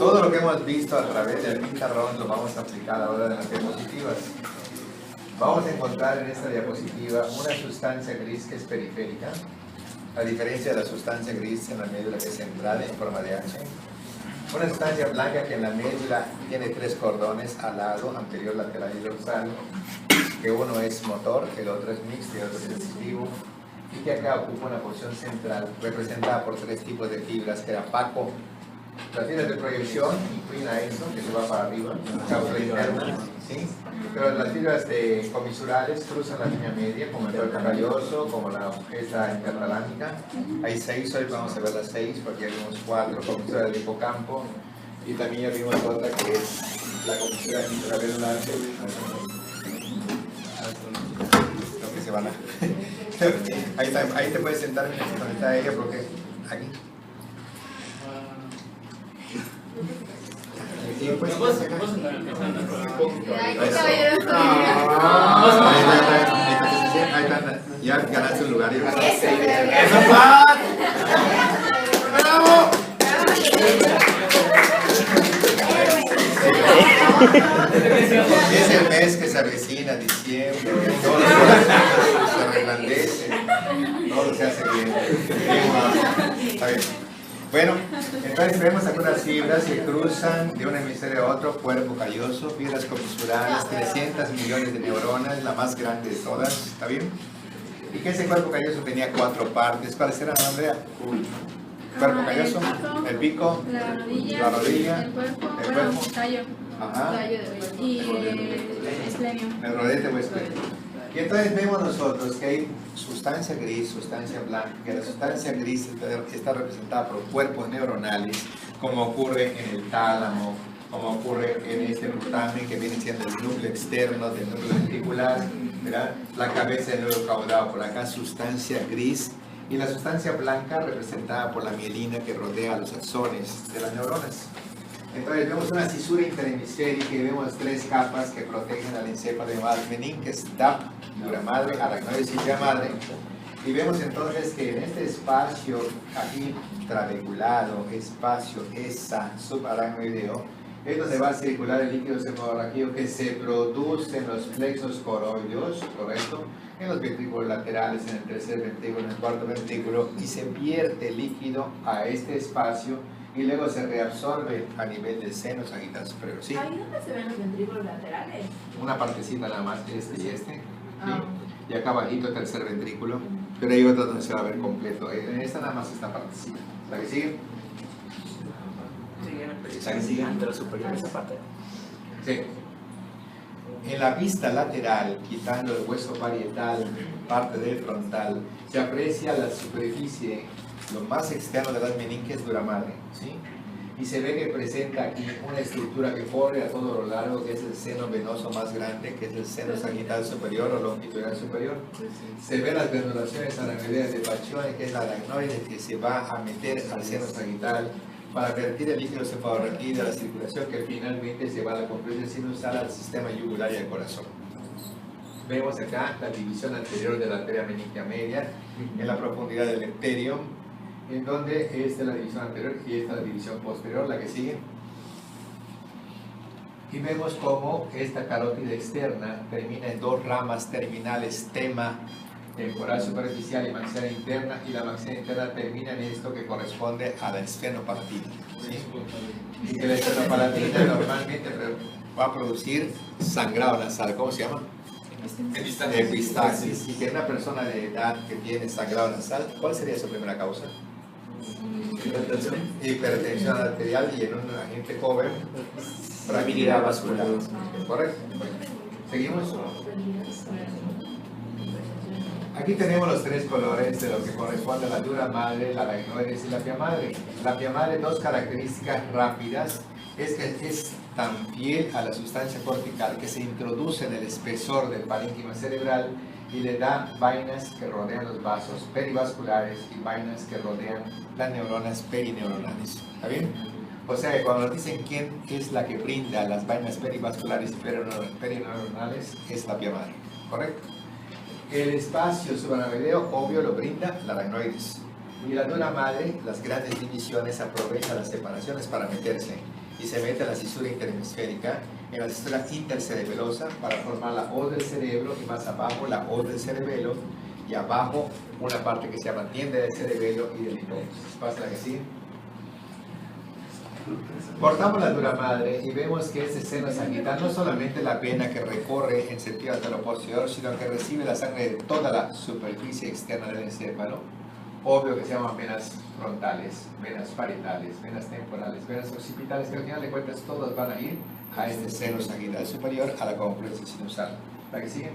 Todo lo que hemos visto a través del pizarrón lo vamos a aplicar ahora en las diapositivas. Vamos a encontrar en esta diapositiva una sustancia gris que es periférica, a diferencia de la sustancia gris en la médula que es central en forma de H. Una sustancia blanca que en la médula tiene 3 cordones al lado, anterior, lateral y dorsal, que uno es motor, el otro es mixto y el otro es sensitivo, y que acá ocupa una porción central representada por 3 tipos de fibras, que era Paco. Las fibras de proyección incluyen a eso, que se va para arriba, causa interna, ¿sí? Pero las fibras comisurales cruzan la línea media, como el cuerpo calloso, como esta intertalámica. Hay 6, hoy vamos a ver las 6, porque ya vimos 4, comisura del hipocampo, y también ya vimos otra que es la comisura intravenular. Lo que se van a... ahí te puedes sentar en donde está ella, porque aquí. Ya ganaste un lugar. ¡Bravo! Es el mes que se avecina, diciembre, todo se reblandece, todo se hace bien. Está bien. Bueno, entonces vemos algunas fibras que cruzan de un hemisferio a otro, cuerpo calloso, fibras comisurales, 300 millones de neuronas, la más grande de todas, ¿está bien? Y que ese cuerpo calloso tenía 4 partes. ¿Cuáles eran, Andrea? Cuerpo calloso, el pico, la rodilla, el cuerpo, tallo, y el esplenio. El rodete o esplenio. Y entonces vemos nosotros que hay sustancia gris, sustancia blanca, que la sustancia gris está representada por cuerpos neuronales, como ocurre en el tálamo, como ocurre en este putamen que viene siendo el núcleo externo del núcleo ventricular, ¿verdad? La cabeza del núcleo caudado por acá, sustancia gris, y la sustancia blanca representada por la mielina que rodea los axones de las neuronas. Entonces vemos una cisura interhemisférica y vemos 3 capas que protegen al encéfalo llamadas meninges, DAP, dura madre, aracnoides y pia madre. Y vemos entonces que en este espacio aquí trabeculado, espacio esa subaracnoideo, es donde va a circular el líquido cefalorraquídeo que se produce en los plexos coroideos, ¿correcto? En los ventrículos laterales, en el tercer ventrículo, en el cuarto ventrículo, y se vierte líquido a este espacio y luego se reabsorbe a nivel del seno sagital superior. ¿Sí? ¿Ahí dónde se ven los ventrículos laterales? Una partecita nada más, este y este. ¿Sí? Y acá abajito el tercer ventrículo, pero hay otra donde se va a ver completo. En esta nada más esta partecita. ¿La que sigue? ¿La que sigue? Antero superior, esa parte. Sí. En la vista lateral, quitando el hueso parietal, parte del frontal, se aprecia la superficie, lo más externo de las meninges dura madre, ¿sí? Y se ve que presenta aquí una estructura que corre a todo lo largo, que es el seno venoso más grande, que es el seno sagital superior o longitudinal superior. Se ven las granulaciones aracnoideas de Pacchione, que es la aracnoide que se va a meter al seno sagital para vertir el líquido cefalorraquídeo de la circulación, que finalmente se va a la compresión sinusal al sistema yugular y al corazón. Vemos acá la división anterior de la arteria meningia media en la profundidad del epitelio, en donde esta es la división anterior y esta es la división posterior, la que sigue. Y vemos cómo esta carótida externa termina en 2 ramas terminales, tema temporal superficial y maxilar interna, y la maxilar interna termina en esto que corresponde a la esfenopalatina, ¿sí? Y que la esfenopalatina normalmente va a producir sangrado nasal. ¿Cómo se llama? Epistaxis. Y que una persona de edad que tiene sangrado nasal, ¿cuál sería su primera causa? Hipertensión arterial, y en un agente joven, fragilidad vascular. ¿Correcto? Bueno, seguimos. Aquí tenemos los 3 colores de lo que corresponde a la dura madre, la aracnoides y la pia madre. La pia madre, 2 características rápidas, es que es tan fiel a la sustancia cortical que se introduce en el espesor del parénquima cerebral y le da vainas que rodean los vasos perivasculares y vainas que rodean las neuronas perineuronales. ¿Está bien? O sea que cuando nos dicen quién es la que brinda las vainas perivasculares y perineuronales, es la pia madre. ¿Correcto? El espacio subaracnoideo, obvio, lo brinda la aracnoides. Y la dura madre, las grandes divisiones, aprovecha las separaciones para meterse y se mete a la cisura interhemisférica, en la cisura intercerebelosa para formar la hoz del cerebro y más abajo la hoz del cerebelo y abajo una parte que se llama tienda del cerebelo y del hipófisis. Pasa la que sigue. Cortamos la dura madre y vemos que este seno sagital no solamente la vena que recorre en sentido anteroposterior, sino que recibe la sangre de toda la superficie externa del encéfalo. Obvio que se llaman venas frontales, venas parietales, venas temporales, venas occipitales, que al final de cuentas todas van a ir a este seno sagital superior, a la confluencia sinusal. ¿La que sigue?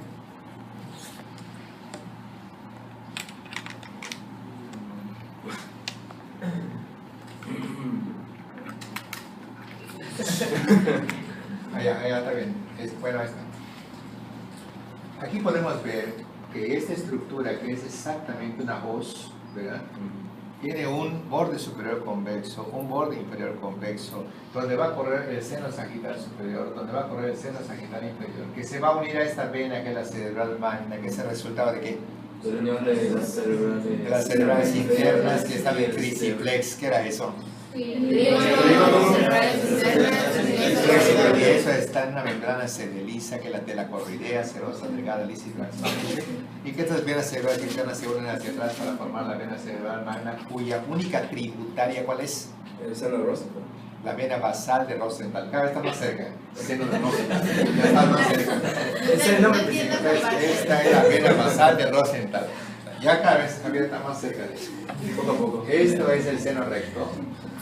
Allá está bien. Bueno, ahí está. Aquí podemos ver que esta estructura, que es exactamente una hoz, ¿verdad? Tiene un borde superior convexo, un borde inferior convexo, donde va a correr el seno sagital superior, donde va a correr el seno sagital inferior, que se va a unir a esta vena que es la cerebral magna, que es el resultado de ¿qué? De la unión de las cerebrales. De las cerebrales internas, que está el triciplex. ¿Qué era eso? Sí. Y eso está en una membrana cerebeliza que es la telacorridea, serosa, delgada, lisa y transparente, y que estas venas cerebrales internas se unen hacia atrás para formar la vena cerebral magna, cuya única tributaria, ¿cuál es? El seno de Rosenthal. La vena basal de Rosenthal. Cada vez está más cerca. Seno de Rosenthal. Ya está más cerca. Esta es la vena basal de Rosenthal. Ya cada vez está más cerca de eso. Poco a poco. Esto es el seno recto.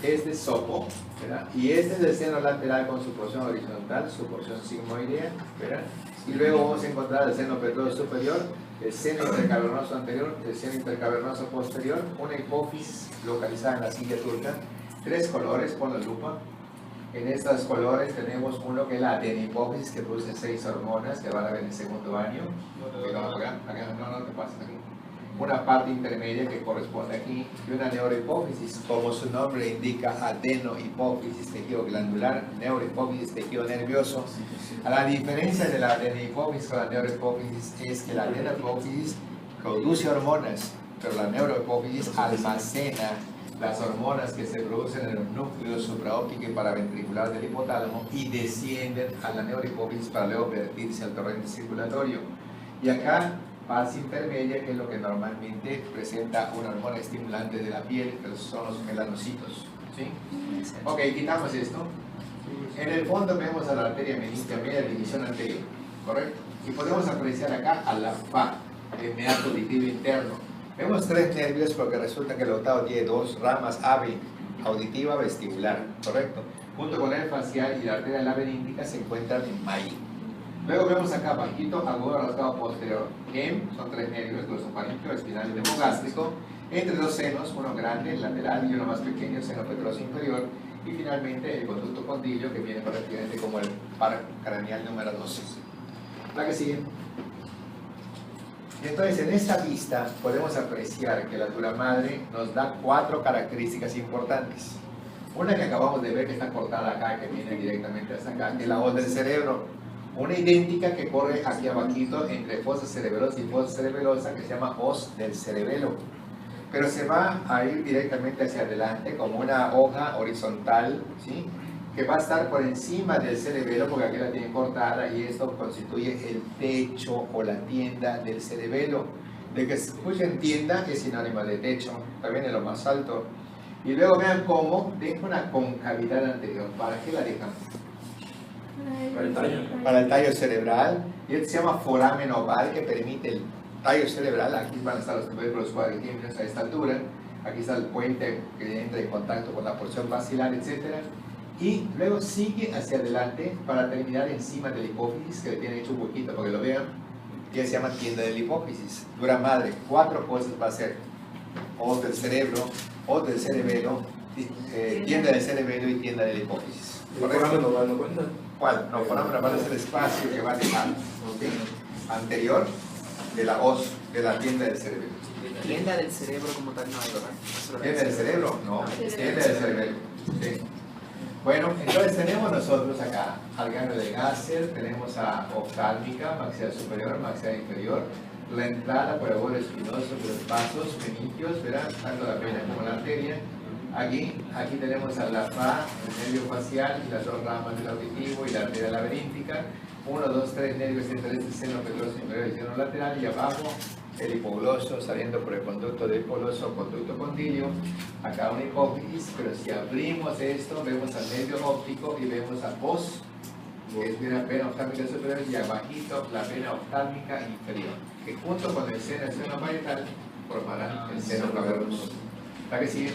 Este es sopo, ¿verdad? Y este es el seno lateral con su porción horizontal, su porción sigmoidea, ¿verdad? Y luego vamos a encontrar el seno petroso superior, el seno intercavernoso anterior, el seno intercavernoso posterior, una hipófisis localizada en la silla turca, 3 colores, pon la lupa. En estos colores tenemos uno que es la adenihipófisis, que produce 6 hormonas que van a ver en el segundo año. No te pases aquí. Una parte intermedia que corresponde aquí y una neurohipófisis, como su nombre indica, adenohipófisis, tejido glandular, neurohipófisis, tejido nervioso. A la diferencia de la adenihipófisis con la neurohipófisis es que la adenihipófisis produce hormonas, pero la neurohipófisis almacena las hormonas que se producen en el núcleo supraóptico y paraventricular del hipotálamo y descienden a la neurohipófisis para luego vertirse al torrente circulatorio. Y acá fase intermedia, que es lo que normalmente presenta una hormona estimulante de la piel, que son los melanocitos. ¿Sí? Ok, quitamos esto. En el fondo vemos a la arteria meniscal media de división anterior, ¿correcto? Y podemos apreciar acá a la FA, el meato auditivo interno. Vemos 3 nervios porque resulta que el octavo tiene 2 ramas AVE, auditiva vestibular, ¿correcto? Junto con el facial y la arteria laberintica se encuentran en maíz. Luego vemos acá bajito, agudo rasgado posterior. Son 3 nervios, glosofaríngeo, espinal y demogástrico. Entre 2 senos, uno grande, lateral, y uno más pequeño, seno petroso inferior. Y finalmente el conducto condilo, que viene prácticamente como el par craneal número 12. La que sigue. Entonces, en esta vista podemos apreciar que la dura madre nos da 4 características importantes. Una que acabamos de ver que está cortada acá, que viene directamente hasta acá, que es la hoz del cerebro. Una idéntica que corre aquí abajito entre fosa cerebelosa y fosa cerebelosa, que se llama hoz del cerebelo. Pero se va a ir directamente hacia adelante como una hoja horizontal, ¿sí? Que va a estar por encima del cerebelo, porque aquí la tienen cortada, y esto constituye el techo o la tienda del cerebelo. De que se escuchen tienda es sinónimo de techo, también en lo más alto. Y luego vean cómo deja una concavidad anterior. ¿Para qué la dejan? Para el tallo cerebral. Y esto se llama foramen oval, que permite el tallo cerebral. Aquí van a estar los tubérculos cuadritímeros a esta altura. Aquí está el puente que entra en contacto con la porción basilar, etc. Y luego sigue hacia adelante para terminar encima del hipófisis, que le tiene hecho un huequito para que lo vean, que se llama tienda del hipófisis. Dura madre, 4 cosas va a ser: hoz del cerebro, hoz del cerebelo, tienda del cerebelo y tienda del hipófisis. ¿El foramen oval no cuenta? ¿Cuál? No, foramen oval es el espacio que va a dejar anterior de la hoz de la tienda del cerebelo. Tienda del cerebro como tal no hay, ¿verdad? ¿Tienda del cerebro? No, tienda del cerebelo. Sí. Bueno, entonces tenemos nosotros acá al ganglio de Gasser, tenemos a oftálmica, maxilar superior, maxilar inferior, la entrada por el borde espinoso de los vasos meningios, ¿verdad? Tanto la vena como la arteria. Aquí tenemos a la fa, el nervio facial y las dos ramas del auditivo y la arteria laberíntica. 1, 2, 3 nervios centrales del seno petroso inferior y seno lateral, y abajo el hipogloso saliendo por el conducto del hipogloso o conducto condilio. Acá un hipófisis, pero si abrimos esto vemos al nervio óptico y vemos a pos, que es una vena oftálmica superior, y abajito la vena oftálmica inferior, que junto con el seno parietal formarán el seno cavernoso. ¿Para qué sigue?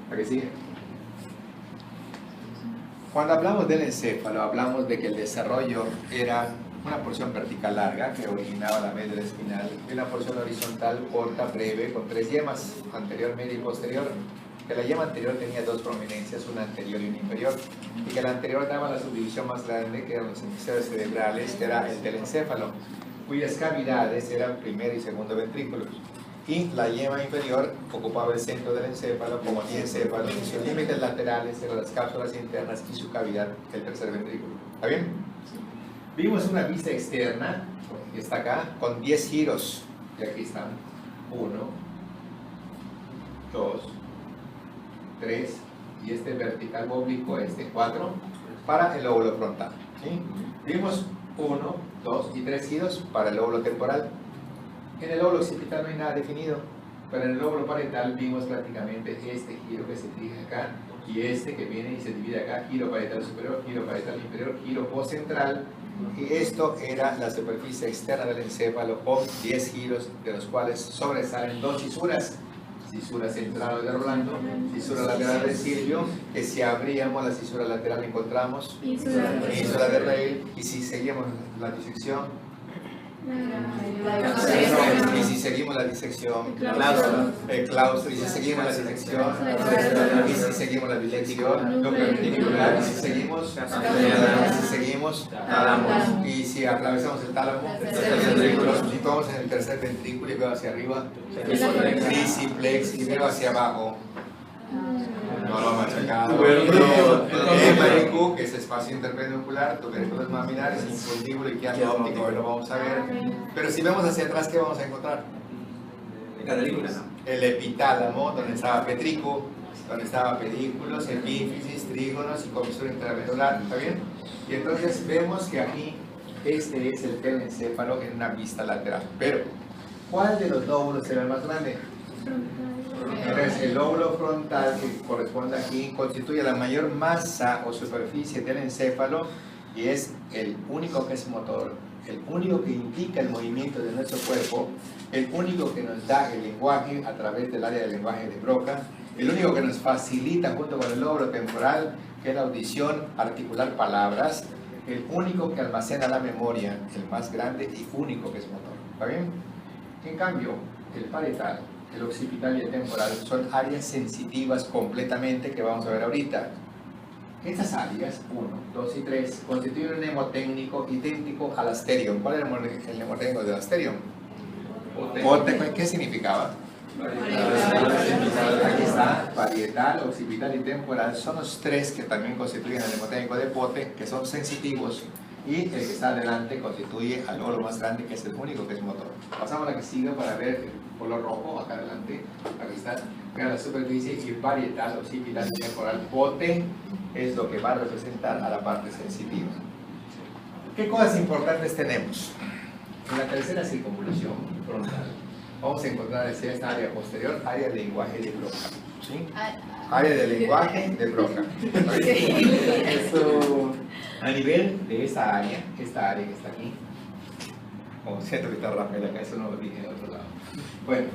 ¿Para qué sigue? Cuando hablamos del encéfalo, hablamos de que el desarrollo era una porción vertical larga que originaba la médula espinal y una porción horizontal corta, breve, con 3 yemas, anterior, media y posterior. Que la yema anterior tenía 2 prominencias, una anterior y una inferior, y que la anterior daba la subdivisión más grande, que eran los hemisferios cerebrales, que era el telencéfalo, cuyas cavidades eran primer y segundo ventrículos. Y la yema inferior ocupaba el centro del encéfalo como diencéfalo, y sus límites laterales eran las cápsulas internas y su cavidad, el tercer ventrículo. ¿Está bien? Vimos una vista externa, que está acá, con 10 giros, y aquí están 1, 2, 3, y este vertical oblicuo, 4, para el lóbulo frontal. ¿Sí? Vimos 1, 2 y 3 giros para el lóbulo temporal. En el lóbulo occipital no hay nada definido, pero en el lóbulo parietal vimos prácticamente este giro que se dirige acá, y este que viene y se divide acá, giro parietal superior, giro parietal inferior, giro postcentral, y esto era la superficie externa del encéfalo con 10 giros, de los cuales sobresalen 2 fisuras. Fisura central de Rolando, fisura lateral de Silvio, que si abríamos la fisura lateral encontramos fisura de Reil, y si seguimos la disección, y si seguimos la disección, claustro, y si seguimos la disección, y si seguimos la disección, lo perpendicular, y si seguimos, tálamo, y si atravesamos el tálamo, nos situamos en el tercer ventrículo y veo hacia arriba, crisiplex, y veo hacia abajo. No lo machacado. Que es espacio interpendicular, tubérculos maminares, infundíbulo y quiasma óptico, lo vamos a ver. Pero si vemos hacia atrás, ¿qué vamos a encontrar? El epitálamo, donde estaba petrico, donde estaba pedículos, epífisis, trígonos y comisura intravenular. ¿Está bien? Y entonces vemos que aquí este es el telencéfalo en una vista lateral. Pero, ¿cuál de los lóbulos será el más grande? Entonces, el lóbulo frontal, que corresponde aquí, constituye la mayor masa o superficie del encéfalo y es el único que es motor, el único que indica el movimiento de nuestro cuerpo, el único que nos da el lenguaje a través del área del lenguaje de Broca, el único que nos facilita junto con el lóbulo temporal, que es la audición, articular palabras, el único que almacena la memoria, el más grande y único que es motor. ¿Está bien? En cambio, el parietal, el occipital y el temporal son áreas sensitivas completamente que vamos a ver ahorita. Estas áreas, 1, 2 y 3, constituyen un mnemotécnico idéntico al asterion. ¿Cuál era el mnemotécnico del asterion? ¿Qué significaba? Aquí está, parietal, occipital y temporal. Son los 3 que también constituyen el mnemotécnico de Pote, que son sensitivos. Y el que está adelante constituye al lóbulo más grande, que es el único que es motor. Pasamos a la que sigue para ver el color rojo, acá adelante. Aquí está. Vean la superficie y parietal, occipital y temporal. Pote es lo que va a representar a la parte sensitiva. ¿Qué cosas importantes tenemos? En la tercera circunvolución frontal vamos a encontrar esta área posterior, área de lenguaje de Broca. ¿Sí? Área de lenguaje de Broca. Eso, a nivel de esta área que está aquí, como siento que está Rafael acá, eso no lo dije en otro lado. Bueno,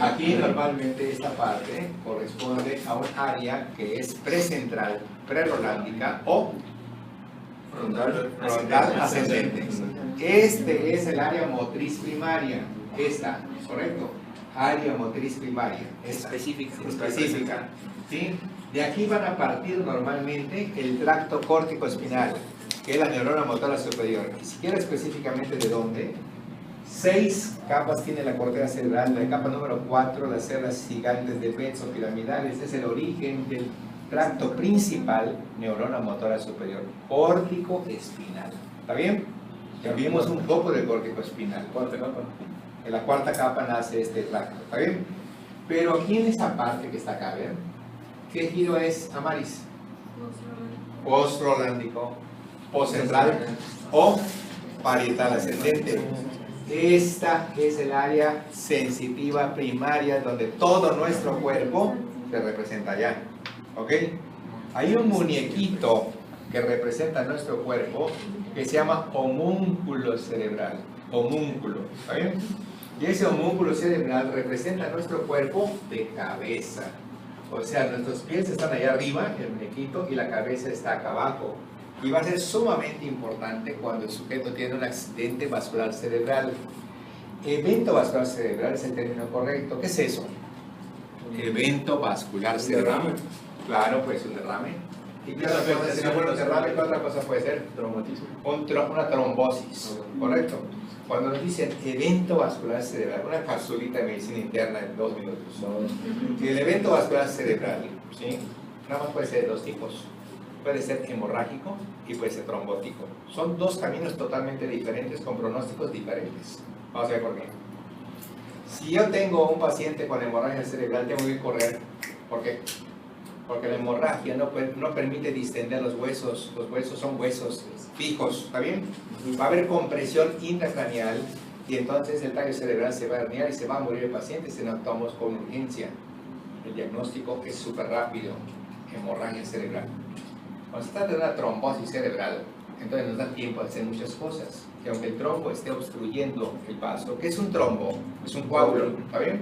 aquí normalmente esta parte corresponde a un área que es precentral, prerolándica o frontal ascendente. Este es el área motriz primaria, esta, ¿correcto? Área motriz primaria, esta, específica. ¿Sí? De aquí van a partir normalmente el tracto córtico espinal, que es la neurona motora superior. Y si quiero específicamente de dónde, 6 capas tiene la corteza cerebral. La capa número 4, las células gigantes de Betz o piramidales, es el origen del tracto principal, neurona motora superior, córtico espinal. ¿Está bien? Ya vimos un poco de córtico espinal. ¿Cuánta capa? En la cuarta capa nace este tracto, ¿está bien? Pero aquí en esa parte que está acá, ¿ven? ¿Qué giro es, Amaris? Postrolándico, postcentral o parietal ascendente. Esta es el área sensitiva primaria donde todo nuestro cuerpo se representa allá. ¿Ok? Hay un muñequito que representa nuestro cuerpo que se llama homúnculo cerebral. Homúnculo, ¿está bien? Y ese homúnculo cerebral representa nuestro cuerpo de cabeza. O sea, nuestros pies están allá arriba, el muñequito, y la cabeza está acá abajo. Y va a ser sumamente importante cuando el sujeto tiene un accidente vascular cerebral. Evento vascular cerebral es el término correcto. ¿Qué es eso? Evento vascular cerebral. derrame. Claro, pues un derrame. ¿Y qué otra cosa? Si no fuera un derrame, ¿qué otra cosa puede ser? Traumatismo. Una trombosis, ¿correcto? Cuando nos dicen evento vascular cerebral, una capsulita de medicina interna en 2 minutos. El evento vascular cerebral, ¿sí? Nada más puede ser de 2 tipos. Puede ser hemorrágico y puede ser trombótico. Son 2 caminos totalmente diferentes con pronósticos diferentes. Vamos a ver por qué. Si yo tengo un paciente con hemorragia cerebral, tengo que correr. ¿Por qué? Porque la hemorragia no permite distender los huesos. Los huesos son huesos fijos, ¿está bien? Va a haber compresión intracraneal y entonces el tallo cerebral se va a herniar y se va a morir el paciente si no actuamos con urgencia. El diagnóstico es súper rápido. Hemorragia cerebral. Cuando se trata de una trombosis cerebral, entonces nos da tiempo a hacer muchas cosas. Que aunque el trombo esté obstruyendo el vaso, ¿qué es un trombo? Es un coágulo, ¿está bien?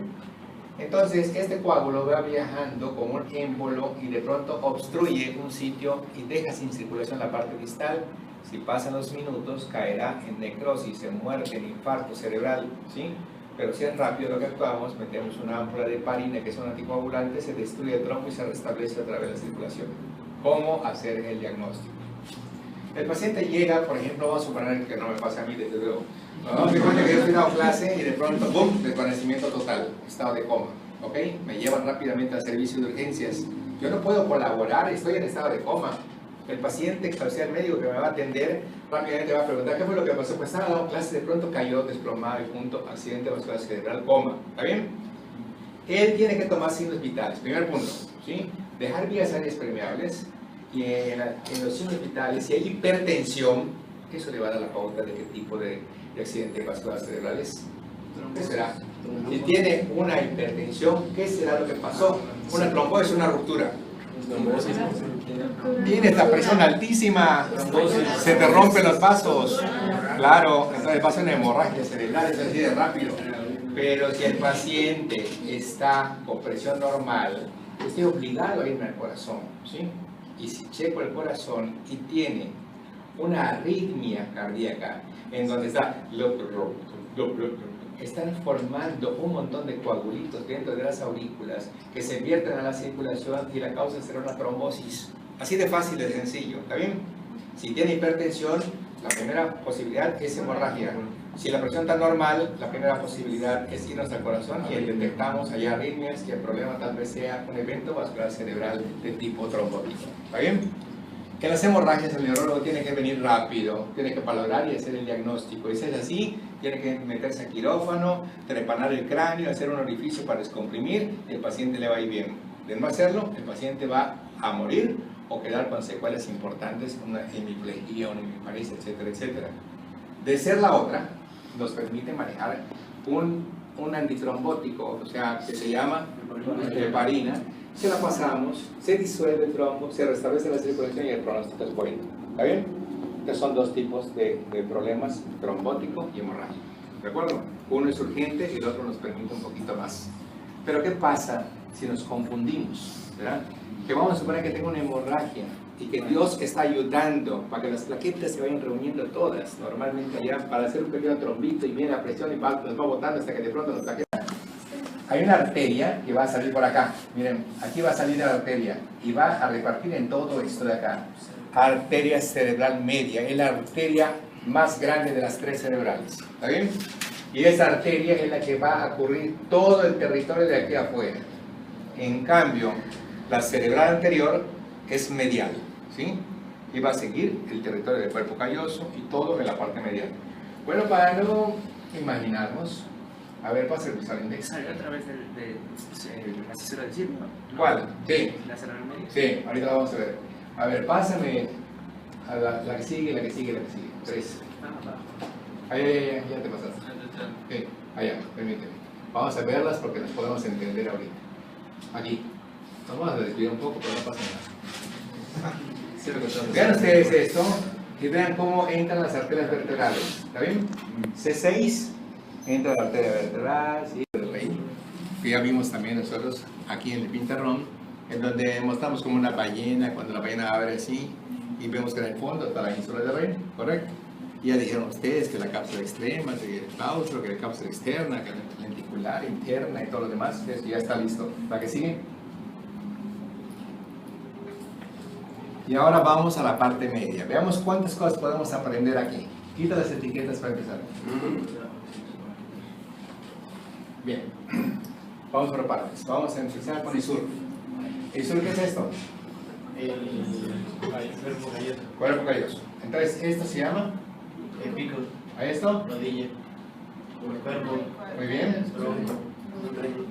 Entonces este coágulo va viajando como un émbolo y de pronto obstruye un sitio y deja sin circulación la parte distal. Si pasan los minutos, caerá en necrosis, en muerte, en infarto cerebral, ¿sí? Pero si es rápido lo que actuamos, metemos una ámpula de heparina, que es un anticoagulante, se destruye el trombo y se restablece a través de la circulación. ¿Cómo hacer el diagnóstico? El paciente llega, por ejemplo, vamos a suponer que no me pasa a mí, desde luego. No, me cuenta que yo estoy dando clase y de pronto, ¡bum!, desvanecimiento total, estado de coma, ¿ok? Me llevan rápidamente al servicio de urgencias. Yo no puedo colaborar, estoy en estado de coma. El paciente, o sea, el médico que me va a atender, rápidamente va a preguntar, ¿qué fue lo que pasó? Pues estaba dando clase, de pronto cayó desplomado y punto, accidente vascular cerebral, coma, ¿está bien? Él tiene que tomar signos vitales, primer punto, ¿sí? Dejar vías aéreas permeables y en los signos vitales, si hay hipertensión, eso le va a dar la pauta de qué tipo de accidente vascular cerebral es. ¿Qué será? Si tiene una hipertensión, ¿qué será lo que pasó? Una trombosis, una ruptura. Tiene esta presión altísima, se te rompen los vasos. Claro, entonces pasa una hemorragia cerebral, es así de rápido. Pero si el paciente está con presión normal, estoy obligado a irme al corazón, ¿sí? Y si checo el corazón y tiene una arritmia cardíaca, en donde están formando un montón de coagulitos dentro de las aurículas que se vierten a la circulación y la causa será una trombosis. Así de fácil, de sencillo, ¿está bien? Si tiene hipertensión, la primera posibilidad es hemorragia. Si la presión está normal, la primera posibilidad es irnos al corazón y detectamos allá arritmias y el problema tal vez sea un evento vascular cerebral de tipo trombótico. ¿Está bien? En las hemorragias el neurólogo tiene que venir rápido, tiene que valorar y hacer el diagnóstico. Y si es así, tiene que meterse a quirófano, trepanar el cráneo, hacer un orificio para descomprimir y el paciente le va a ir bien. De no hacerlo, el paciente va a morir o quedar con secuelas importantes como una hemiplegia, una hemiparesia, etcétera, etcétera. De ser la otra, nos permite manejar un antitrombótico, o sea, que se llama heparina. Se la pasamos, se disuelve el trombo, se restablece la circulación y el pronóstico es bueno. ¿Está bien? Estos son 2 tipos de problemas, trombótico y hemorrágico. ¿De acuerdo? Uno es urgente y el otro nos permite un poquito más. Pero ¿qué pasa si nos confundimos? ¿Verdad? Que vamos a suponer que tengo una hemorragia y que Dios está ayudando para que las plaquetas se vayan reuniendo todas, normalmente allá, para hacer un pequeño trombito y viene la presión y nos va botando hasta que de pronto las plaquetas... Hay una arteria que va a salir por acá, miren, aquí va a salir la arteria y va a repartir en todo esto de acá. Arteria cerebral media, es la arteria más grande de las 3 cerebrales, ¿está bien? Y esa arteria es la que va a cubrir todo el territorio de aquí afuera. En cambio, la cerebral anterior es medial, ¿sí? Y va a seguir el territorio del cuerpo calloso y todo en la parte medial. Bueno, para no imaginarnos, A ver, pasa el visual index. Salió a través de la cesura del círculo. ¿no? ¿Cuál? Sí. La cerebral media. Sí, ahorita vamos a ver. A ver, pásame a la que sigue, la que sigue, la que sigue. 3. Ahí, ya te pasaste. Sí, allá, permíteme. Vamos a verlas porque las podemos entender ahorita. Aquí. Vamos a desviar un poco, pero no pasa nada. Vean ustedes esto y vean cómo entran las arterias vertebrales. ¿Está bien? C6 entra la arteria vertebral, sí, que ya vimos también nosotros aquí en el pintarrón, en donde mostramos como una ballena, cuando la ballena abre así y vemos que en el fondo está la ínsula de Rey, ¿correcto? Y ya dijeron ustedes que la cápsula extrema, que el claustro, que la cápsula externa, que la lenticular, interna y todo lo demás, eso ya está listo. ¿La que sigue? Y ahora vamos a la parte media. Veamos cuántas cosas podemos aprender aquí. Quita las etiquetas para empezar. Bien. Vamos por partes. Vamos a empezar con ISUR. ¿ISUR qué es esto? Cuerpo calloso. Cuerpo calloso. Entonces, ¿esto se llama? El pico. ¿A esto? Rodilla. Cuerpo. Muy bien.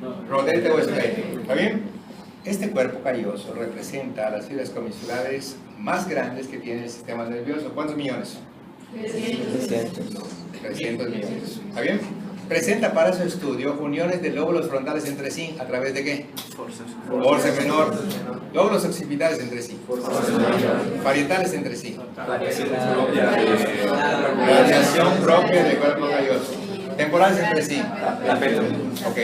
No. Rodete o esqueleto. ¿Está bien? Este cuerpo calloso representa las fibras comisurares más grandes que tiene el sistema nervioso. ¿Cuántos millones? 300 millones. ¿Está bien? Presenta para su estudio uniones de lóbulos frontales entre sí. ¿A través de qué? Force menor. Lóbulos occipitales entre sí. Parietales entre sí. Radiación propia del cuerpo calloso. Temporales entre sí. Ok.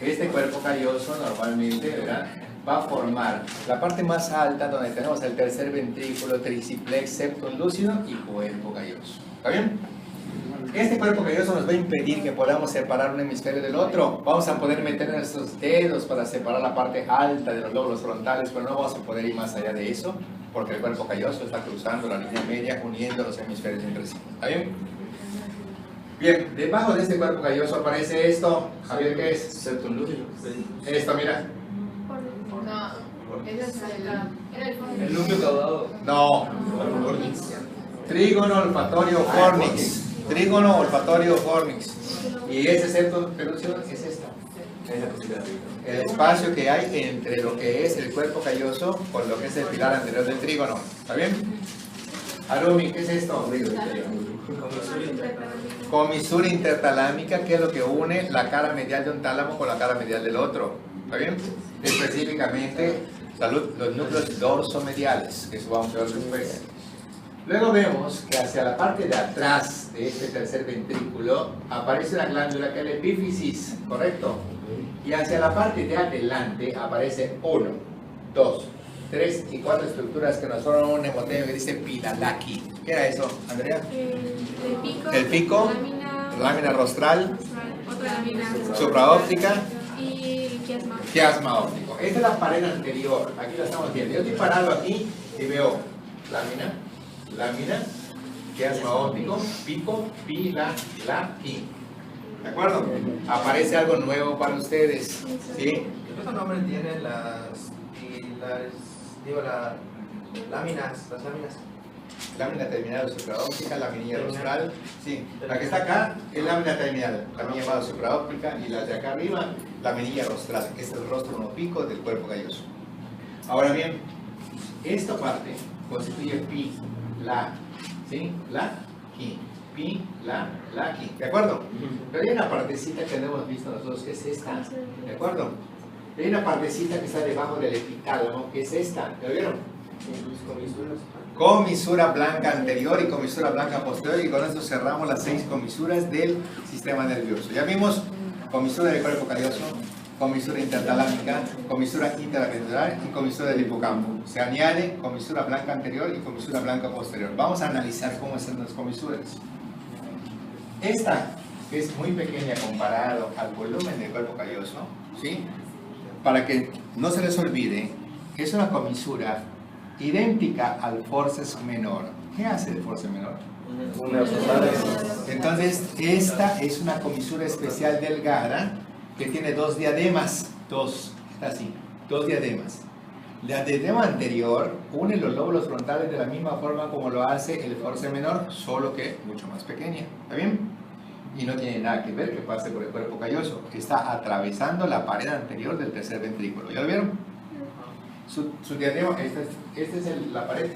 Este cuerpo calloso normalmente, ¿verdad?, va a formar la parte más alta donde tenemos el tercer ventrículo, triciplex, septum lúcido y cuerpo calloso. ¿Está bien? Este cuerpo calloso nos va a impedir que podamos separar un hemisferio del otro. Vamos a poder meter nuestros dedos para separar la parte alta de los lóbulos frontales, pero no vamos a poder ir más allá de eso, porque el cuerpo calloso está cruzando la línea media, uniendo los hemisferios entre sí. ¿Está bien? Bien, debajo de este cuerpo calloso aparece esto. Javier, ¿qué es? Septum lúcido. Esto, mira. No, esa es era el fondo. El núcleo caudado. No. Trígono olfatorio fornix. Trígono olfatorio fornix. Y ese septum lúcido es esto. Es la posibilidad. El espacio que hay entre lo que es el cuerpo calloso con lo que es el pilar anterior del trígono. ¿Está bien? Arumi, ¿qué es esto? Comisura intertalámica, que es lo que une la cara medial de un tálamo con la cara medial del otro. ¿Está bien? Específicamente, los núcleos dorsomediales, que eso vamos a ver después. Luego vemos que hacia la parte de atrás de este tercer ventrículo aparece una glándula que es la epífisis, ¿correcto? Y hacia la parte de adelante aparece 1, 2, 3 y 4 estructuras que nos forman un hemotelio que dice Pidalaki. ¿Qué era eso, Andrea? El pico. Lámina rostral, Otra lámina. supraóptica, Y quiasma. quiasma óptico. Esta es la pared anterior. Aquí la estamos viendo. Yo estoy parado aquí y veo lámina, quiasma óptico, pico, Pidalaki. ¿De acuerdo? Aparece algo nuevo para ustedes. ¿Sí? ¿Qué nombre tienen las láminas? Lámina terminal supraóptica, laminilla rostral. Sí, la que está acá es lámina terminal, también llamada supraóptica, y las de acá arriba, laminilla rostral, que es el rostro monopico del cuerpo calloso. Ahora bien, esta parte constituye pi, la, ¿sí? La, ki, pi, la, ki, ¿de acuerdo? Pero hay una partecita que no hemos visto nosotros, que es esta, ¿de acuerdo? Hay una partecita que está debajo del epitálamo, que es esta, ¿lo vieron? Comisura blanca anterior y comisura blanca posterior, y con esto cerramos las 6 comisuras del sistema nervioso. Ya vimos comisura del cuerpo calloso, comisura intertalámica, comisura intraventricular y comisura del hipocampo. Se añade comisura blanca anterior y comisura blanca posterior. Vamos a analizar cómo están las comisuras. Esta, que es muy pequeña comparado al volumen del cuerpo calloso, ¿sí?, para que no se les olvide, es una comisura idéntica al forceps menor. ¿Qué hace el forceps menor? Entonces, esta es una comisura especial delgada que tiene 2 diademas. Está así, 2 diademas. La diadema anterior une los lóbulos frontales de la misma forma como lo hace el forceps menor, solo que mucho más pequeña. ¿Está bien? y no tiene nada que ver que pase por el cuerpo calloso, está atravesando la pared anterior del tercer ventrículo. ¿Ya lo vieron? Su diadema, esta es la pared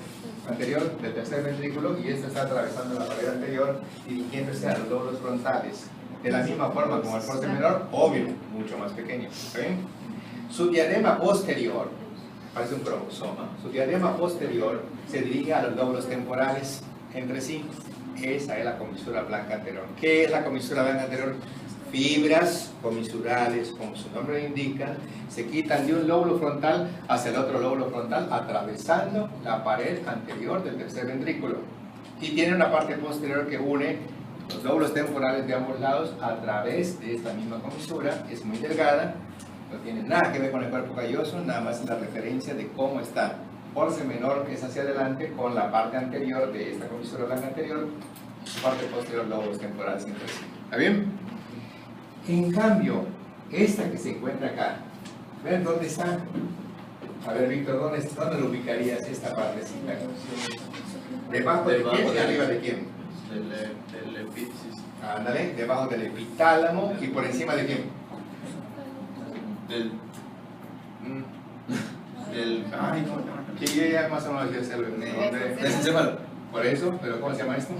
anterior del tercer ventrículo y esta está atravesando la pared anterior dirigiéndose a los lóbulos frontales. De la misma forma como el force menor, obvio, mucho más pequeño. ¿Okay? Su diadema posterior, parece un cromosoma, su diadema posterior se dirige a los lóbulos temporales entre sí. Esa es la comisura blanca anterior. ¿Qué es la comisura blanca anterior? Fibras comisurales, como su nombre indica, se quitan de un lóbulo frontal hacia el otro lóbulo frontal, atravesando la pared anterior del tercer ventrículo. Y tiene una parte posterior que une los lóbulos temporales de ambos lados a través de esta misma comisura. Es muy delgada, no tiene nada que ver con el cuerpo calloso, nada más es la referencia de cómo está force menor, que es hacia adelante, con la parte anterior de esta comisura blanca anterior, su parte posterior, lóbulos temporales entre sí. ¿Está bien? En cambio, esta que se encuentra acá, ¿ven dónde está? A ver, Víctor, ¿dónde lo ubicarías esta partecita? ¿Debajo de quién y arriba de quién? Del epífisis. Ándale, debajo del epitálamo y por encima de quién? Ay, no, que yo ya más o menos yo sé el nombre. Mesencéfalo. Por eso, pero ¿cómo se llama esto?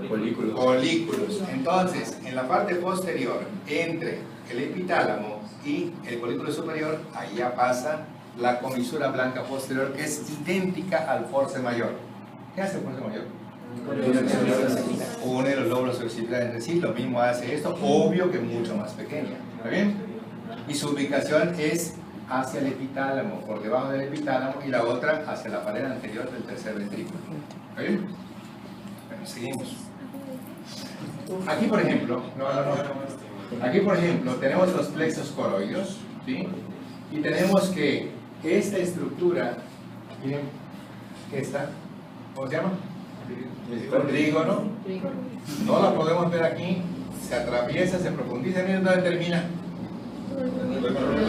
Folículos. Folículos. Entonces, en la parte posterior, entre el epitálamo y el folículo superior, ahí ya pasa la comisura blanca posterior, que es idéntica al force mayor. ¿Qué hace el force mayor? Une los lóbulos occipitales entre sí, lo mismo hace esto, obvio que mucho más pequeña. ¿Está bien? Y su ubicación es hacia el epitálamo, por debajo del epitálamo, y la otra hacia la pared anterior del tercer ventrículo. ¿Está bien? Bueno, seguimos. Aquí, por ejemplo, aquí, por ejemplo, tenemos los plexos coroides, ¿sí? Y tenemos que esta estructura, miren, esta, ¿cómo se llama? Trígono. No la podemos ver aquí, se atraviesa, se profundiza, miren dónde termina.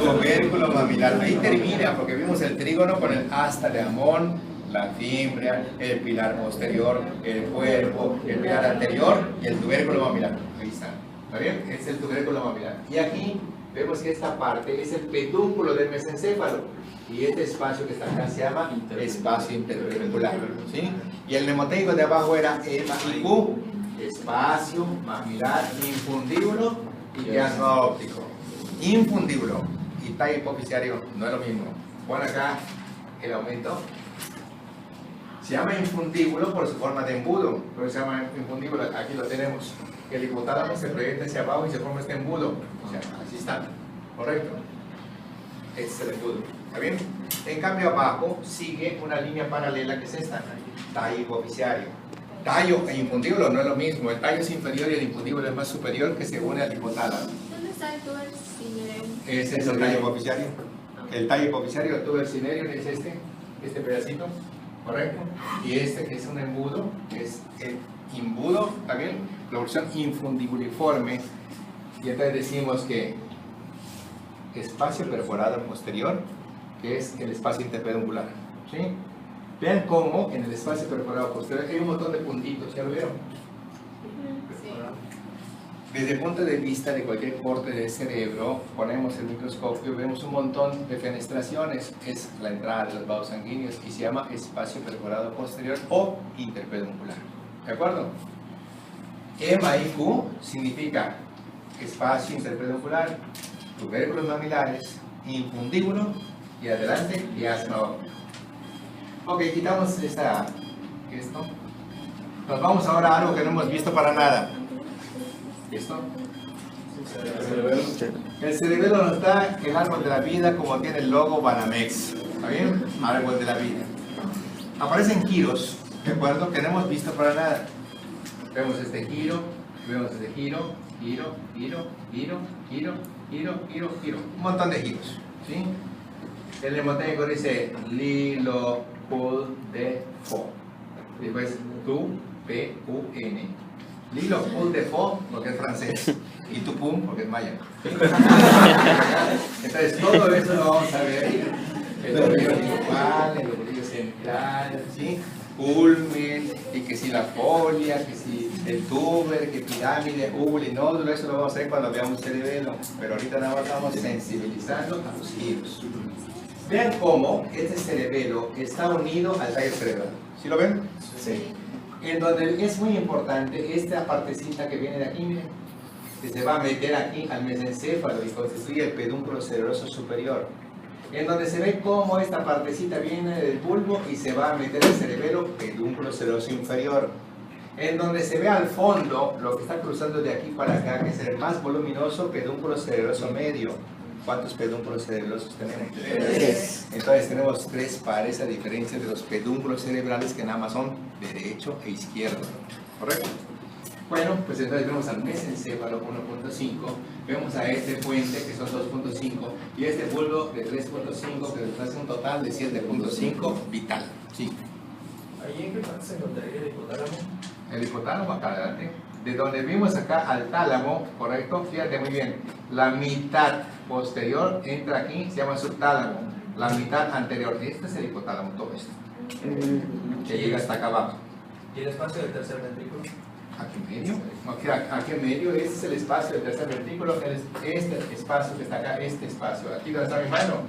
Tubérculo mamilar, ahí termina, porque vimos el trígono con el asta de Amón, la fimbria, el pilar posterior, el cuerpo, el pilar anterior y el tubérculo mamilar. Ahí está. ¿Está bien? Es el tubérculo mamilar. Y aquí vemos que esta parte es el pedúnculo del mesencéfalo. Y este espacio que está acá se llama espacio interventricular. ¿Sí? Y el mnemoteico de abajo era EMA-IQ, espacio mamilar infundíbulo y quiasma óptico. Infundíbulo y tallo hipofisiario no es lo mismo. Pon acá el aumento. Se llama infundíbulo por su forma de embudo, pero se llama infundíbulo, aquí lo tenemos. El hipotálamo se proyecta hacia abajo y se forma este embudo. O sea, así está, ¿correcto? Este es el embudo, ¿está bien? En cambio abajo sigue una línea paralela que es esta, tallo hipofisiario. Tallo e infundíbulo no es lo mismo, el tallo es inferior y el infundíbulo es más superior, que se une al hipotálamo. ¿Dónde está el tuber cinereum? Ese es el tallo hipofisiario. El tallo hipofisiario, el tuber cinereum es este pedacito. ¿Correcto? Y este que es un embudo, es el imbudo, también, la porción infundibuliforme, y entonces decimos que espacio perforado posterior, que es el espacio interpeduncular. ¿Sí? Vean cómo en el espacio perforado posterior hay un montón de puntitos, ¿ya lo vieron? Sí. Desde el punto de vista de cualquier corte del cerebro, ponemos el microscopio, vemos un montón de fenestraciones, es la entrada de los vasos sanguíneos y se llama espacio perforado posterior o interpeduncular. ¿De acuerdo? EMA-IQ significa espacio interpeduncular, tubérculos mamilares, infundíbulo y adelante quiasma óptico. Ok, quitamos esto. Nos vamos ahora a algo que no hemos visto para nada. ¿Listo? El cerebelo nos da el árbol de la vida como tiene el logo Banamex. ¿Está bien? Árbol de la vida. Aparecen giros, ¿de acuerdo? Que no hemos visto para nada. Vemos este giro, vemos este giro, giro, giro, giro, giro, giro, giro, giro. Un montón de giros. ¿Sí? El mnemoteico dice Lilo, Pul, de, Fo. Después tu, P, U, N. Lilo, Pul, de, Fo, porque es francés. Y tu pum, porque es maya. Entonces, todo eso lo vamos a ver. El ovillo principal, el ovillo central, ¿sí? culmen, y que si la folia, que si el tuber, que pirámide, úvula y nódulo, eso lo vamos a ver cuando veamos cerebelo, pero ahorita nada más estamos sensibilizando a los giros. Vean cómo este cerebelo está unido al tallo cerebral. ¿Sí lo ven? Sí. En donde es muy importante esta partecita que viene de aquí, miren, que se va a meter aquí al mesencéfalo y constituye el pedúnculo cerebroso superior. En donde se ve cómo esta partecita viene del bulbo y se va a meter al cerebelo, pedúnculo cerebroso inferior. En donde se ve al fondo lo que está cruzando de aquí para acá, que es el más voluminoso pedúnculo cerebroso medio. ¿Cuántos pedúnculos cerebrosos tenemos? 3. Entonces tenemos 3 pares, a diferencia de los pedúnculos cerebrales que nada más son derecho e izquierdo. ¿Correcto? Bueno, pues entonces vemos al mesencéfalo 1.5, vemos a este puente que son 2.5 y este bulbo de 3.5 que nos hace un total de 7.5 vital. Sí. ¿Ahí en qué parte se encontraría el hipotálamo? El hipotálamo acá adelante. De donde vimos acá al tálamo, correcto, fíjate muy bien, la mitad posterior entra aquí, se llama subtálamo, la mitad anterior, este es el hipotálamo, todo esto, que llega hasta acá abajo. ¿Y el espacio del tercer ventrículo? ¿Aquí en medio? Aquí en medio, este es el espacio del tercer ventrículo, este espacio que está acá, este espacio, aquí donde está mi mano,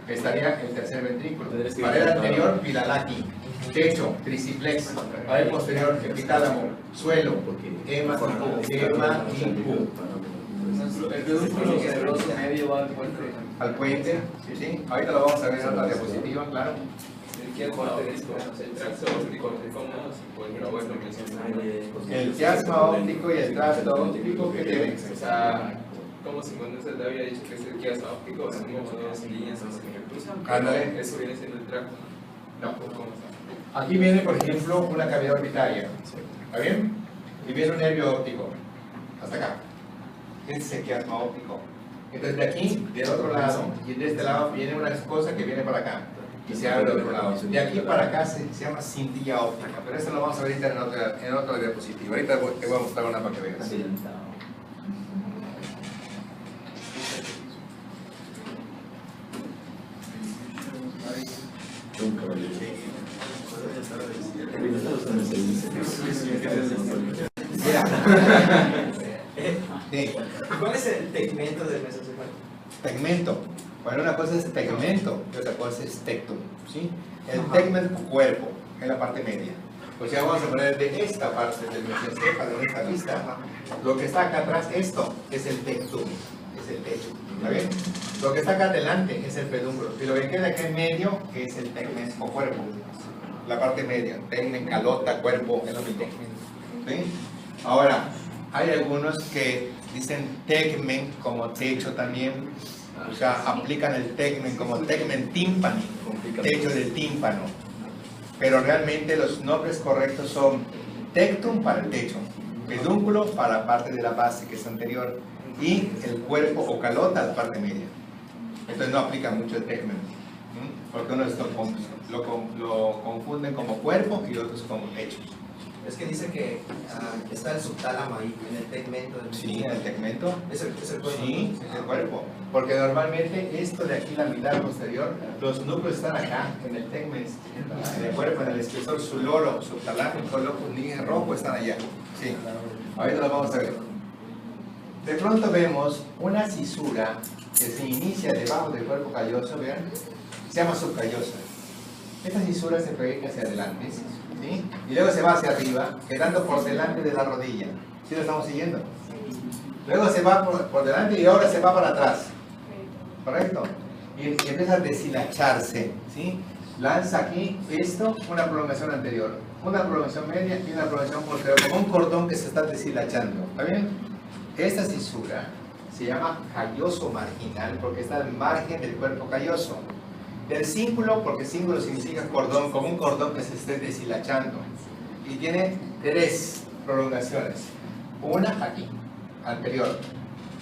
estaría el tercer ventrículo. Pared anterior, pilalaki, techo, triciplex, pared posterior, epitálamo, suelo, ema y pu. El pedúnculo cerebroso medio va al puente. Al puente, ¿sí? Ahorita lo vamos a ver en otra diapositiva, claro. El tracto óptico, pero bueno, El chiasma óptico y el tracto óptico que tienen. o sea, como si cuando se te había dicho que es el chiasma óptico, son como dos líneas que se cruzan. Ándale. Eso viene siendo el tracto. No. ¿Cómo está? Aquí viene, por ejemplo, una cavidad orbitaria. ¿Está bien? Y viene un nervio óptico. Hasta acá. Este es el chiasma óptico. Entonces de aquí, del otro lado, y de este lado viene una cosa que viene para acá. Y se abre del otro lado. De aquí para acá se llama cintilla óptica. Pero eso lo vamos a ver ahorita en otra diapositiva. Ahorita te voy a mostrar una para que veas. Mira. Sí. ¿Cuál es el tegmento del mesencéfalo? Tegmento. Bueno, una cosa es tegmento y otra cosa es tectum, ¿sí? El tegmento cuerpo, en la parte media. O sea, vamos a poner de esta parte del mesencéfalo, de esta vista, lo que está acá atrás, esto es el tectum, es el techo, ¿está bien? Lo que está acá adelante es el pedúnculo, y lo que queda acá en medio es el tegmen o cuerpo, la parte media, tegmen, calota, cuerpo, es lo mismo, ¿sí? Ahora, hay algunos que dicen tegmen como techo también, o sea, aplican el tegmen como tegmen tímpani, techo del tímpano. Pero realmente los nombres correctos son tectum para el techo, pedúnculo para la parte de la base que es anterior y el cuerpo o calota la parte media. Entonces no aplica mucho el tegmen, porque unos lo confunden como cuerpo y otros como techo. Es que dice que está el subtálamo ahí, en el tegmento. Sí, en el tegmento. Es el cuerpo. Sí, es el cuerpo. Porque normalmente esto de aquí, la mitad posterior, los núcleos están acá, en el tegmen, en el cuerpo, en el espesor suloro, subtalámico, locus ligero rojo, están allá. Sí, ahorita lo vamos a ver. De pronto vemos una cisura que se inicia debajo del cuerpo calloso, vean, se llama subcallosa. Esta cisura se proyecta hacia adelante, ¿sí? Y luego se va hacia arriba, quedando por delante de la rodilla. ¿Sí lo estamos siguiendo? Luego se va por delante y ahora se va para atrás. ¿Correcto? Y empieza a deshilacharse, ¿sí? Lanza aquí esto, una prolongación anterior, una prolongación media y una prolongación posterior, como un cordón que se está deshilachando. ¿Está bien? Esta cisura se llama calloso marginal porque está al margen del cuerpo calloso. Del cíngulo, porque cíngulo significa cordón, como un cordón que se esté deshilachando. Y tiene 3 prolongaciones. Una aquí, anterior,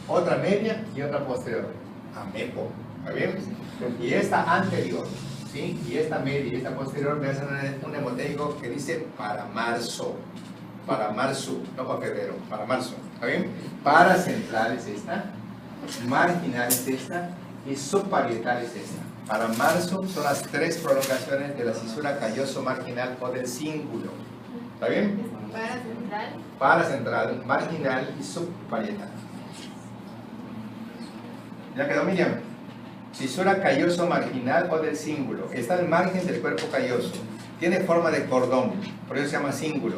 otra media y otra posterior. Amepo, ¿está bien? Y esta anterior, ¿sí? Y esta media y esta posterior me hacen un emotéico que dice para marzo. Para marzo, no para febrero, para marzo, ¿está bien? Para central es esta, marginal es esta y subparietal es esta. para marzo son las 3 prolongaciones de la cisura calloso marginal o del cíngulo. ¿Está bien? Paracentral. Paracentral, marginal y subparietal. ¿Ya quedó, Miriam? Cisura calloso marginal o del cíngulo. Está al margen del cuerpo calloso. Tiene forma de cordón, por eso se llama cíngulo.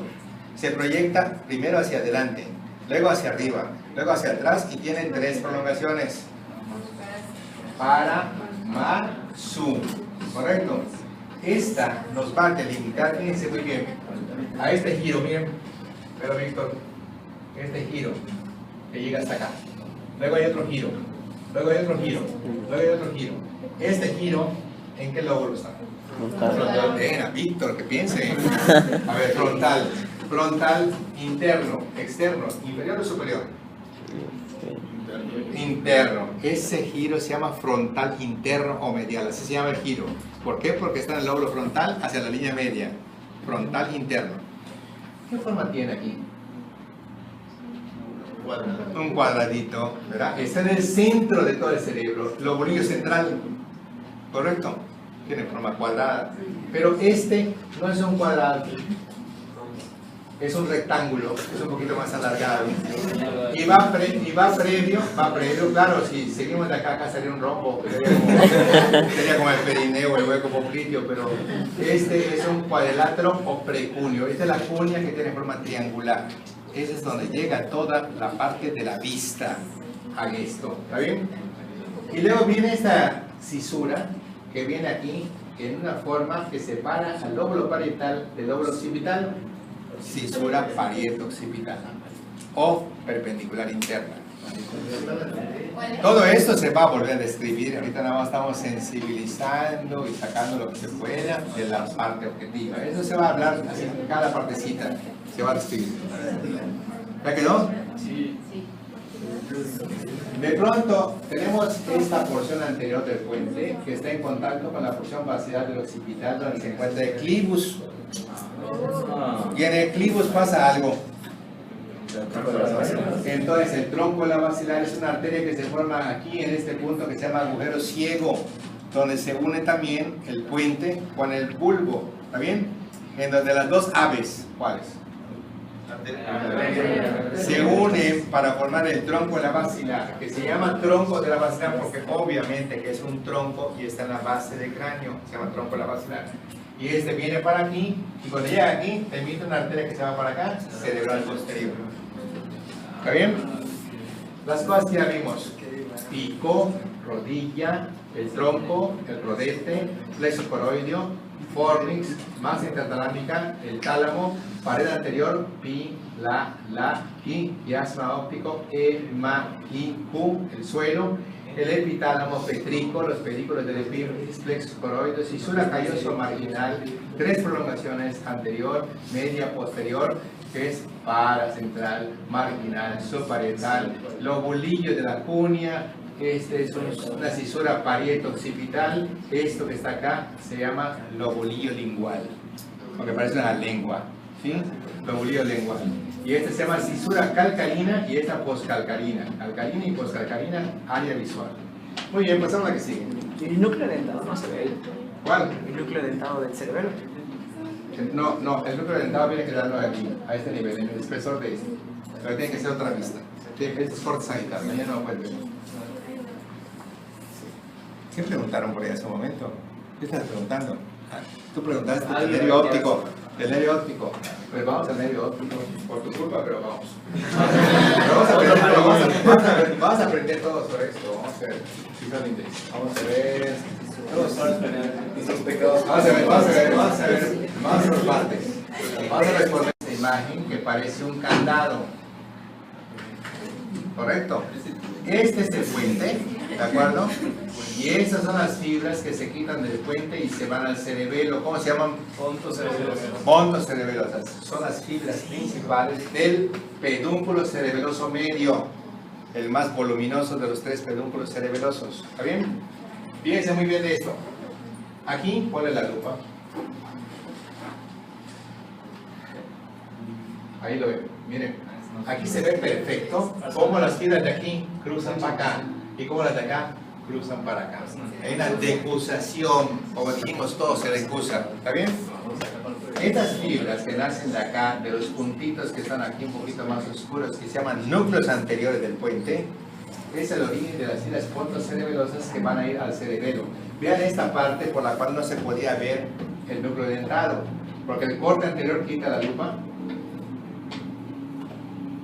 Se proyecta primero hacia adelante, luego hacia arriba, luego hacia atrás y tiene 3 prolongaciones. Para, mar, sum. ¿Correcto? Esta nos va a delimitar, fíjense muy bien, a este giro, miren, pero Víctor, este giro que llega hasta acá. Luego hay otro giro, luego hay otro giro, luego hay otro giro. Este giro, ¿en qué lóbulo está? Frontal. Víctor, que piense. A ver, frontal. Frontal, interno, externo, inferior o superior. Interno. Ese giro se llama frontal interno o medial. Así se llama el giro. ¿Por qué? Porque está en el lóbulo frontal hacia la línea media. Frontal interno. ¿Qué forma tiene aquí? Un cuadradito, ¿verdad? Está en el centro de todo el cerebro. Lobulillo central. ¿Correcto? Tiene forma cuadrada. Pero este no es un cuadrado. Es un rectángulo, es un poquito más alargado. Y va previo, claro, si seguimos de acá sería un rombo, sería como el perineo, el hueco popliteo, pero este es un cuadrilátero o precunio. Esta es la cuña que tiene forma triangular. Ese es donde llega toda la parte de la vista a esto, ¿está bien? Y luego viene esta cisura que viene aquí en una forma que separa al lóbulo parietal del lóbulo occipital. Cisura parieto-occipital o perpendicular interna. Todo esto se va a volver a describir. Ahorita nada más estamos sensibilizando y sacando lo que se pueda de la parte objetiva. Eso se va a hablar así, cada partecita se va a describir. ¿Ya quedó? Sí. De pronto tenemos esta porción anterior del puente que está en contacto con la porción basilar del occipital donde se encuentra el clivus. Y en el clivus pasa algo. Entonces el tronco de la basilar es una arteria que se forma aquí en este punto que se llama agujero ciego, donde se une también el puente con el bulbo. ¿Está bien? En donde las dos aves, ¿cuáles? Se unen para formar el tronco de la basilar, que se llama tronco de la basilar porque obviamente que es un tronco y está en la base del cráneo, se llama tronco de la basilar. Y este viene para aquí, y cuando llega aquí, te emite una arteria que se va para acá, cerebral posterior. ¿Está bien? Las cosas que ya vimos: pico, rodilla, el tronco, el rodete, plexo coroideo, fornix, masa intertalámica, el tálamo, pared anterior, pi, la, ki, diastema óptico, ki, q, el suelo, el epitálamo petrico, los pedículos del epífisis, plexo coroideo, cisura calloso marginal, 3 prolongaciones anterior, media, posterior, que es paracentral, marginal, subparietal, lobulillo de la cuña. Este es una cisura parieto-occipital. Esto que está acá se llama lobulillo lingual, porque parece una lengua, ¿sí? Lobulillo lingual. Y este se llama cisura calcalina y esta poscalcalina. Alcalina y poscalcalina, área visual. Muy bien, pasamos a la que sigue. ¿Y el núcleo dentado no se ve ahí? ¿Cuál? El núcleo dentado del cerebelo. No, el núcleo dentado viene quedando aquí, a este nivel, en el espesor de este. Pero tiene que ser otra vista. Este es corte sanitario, mañana no puede ver. ¿Qué preguntaron por ahí hace un momento? ¿Qué estás preguntando? Tú preguntaste del nervio óptico. Del nervio óptico. Pues vamos al nervio óptico. Por tu culpa, pero vamos. Vamos a aprender todo sobre esto. Vamos a ver. Vamos a ver. Vamos a ver por partes. Vamos a responder esta imagen que parece un candado. ¿Correcto? Este es el puente, ¿de acuerdo? Y estas son las fibras que se quitan del puente y se van al cerebelo. ¿Cómo se llaman? Pontos cerebelosas. Pontos cerebelosas. Son las fibras principales del pedúnculo cerebeloso medio, el más voluminoso de los 3 pedúnculos cerebelosos. ¿Está bien? Fíjense muy bien de esto. Aquí, ponle la lupa. Ahí lo ven. Miren. Aquí se ve perfecto cómo las fibras de aquí cruzan para acá y cómo las de acá cruzan para acá. Hay una decusación, como dijimos, todo se decusa. ¿Está bien? Estas fibras que nacen de acá, de los puntitos que están aquí un poquito más oscuros, que se llaman núcleos anteriores del puente, es el origen de las fibras pontocerebelosas que van a ir al cerebelo. Vean esta parte por la cual no se podía ver el núcleo dentado, porque el corte anterior, quita la lupa,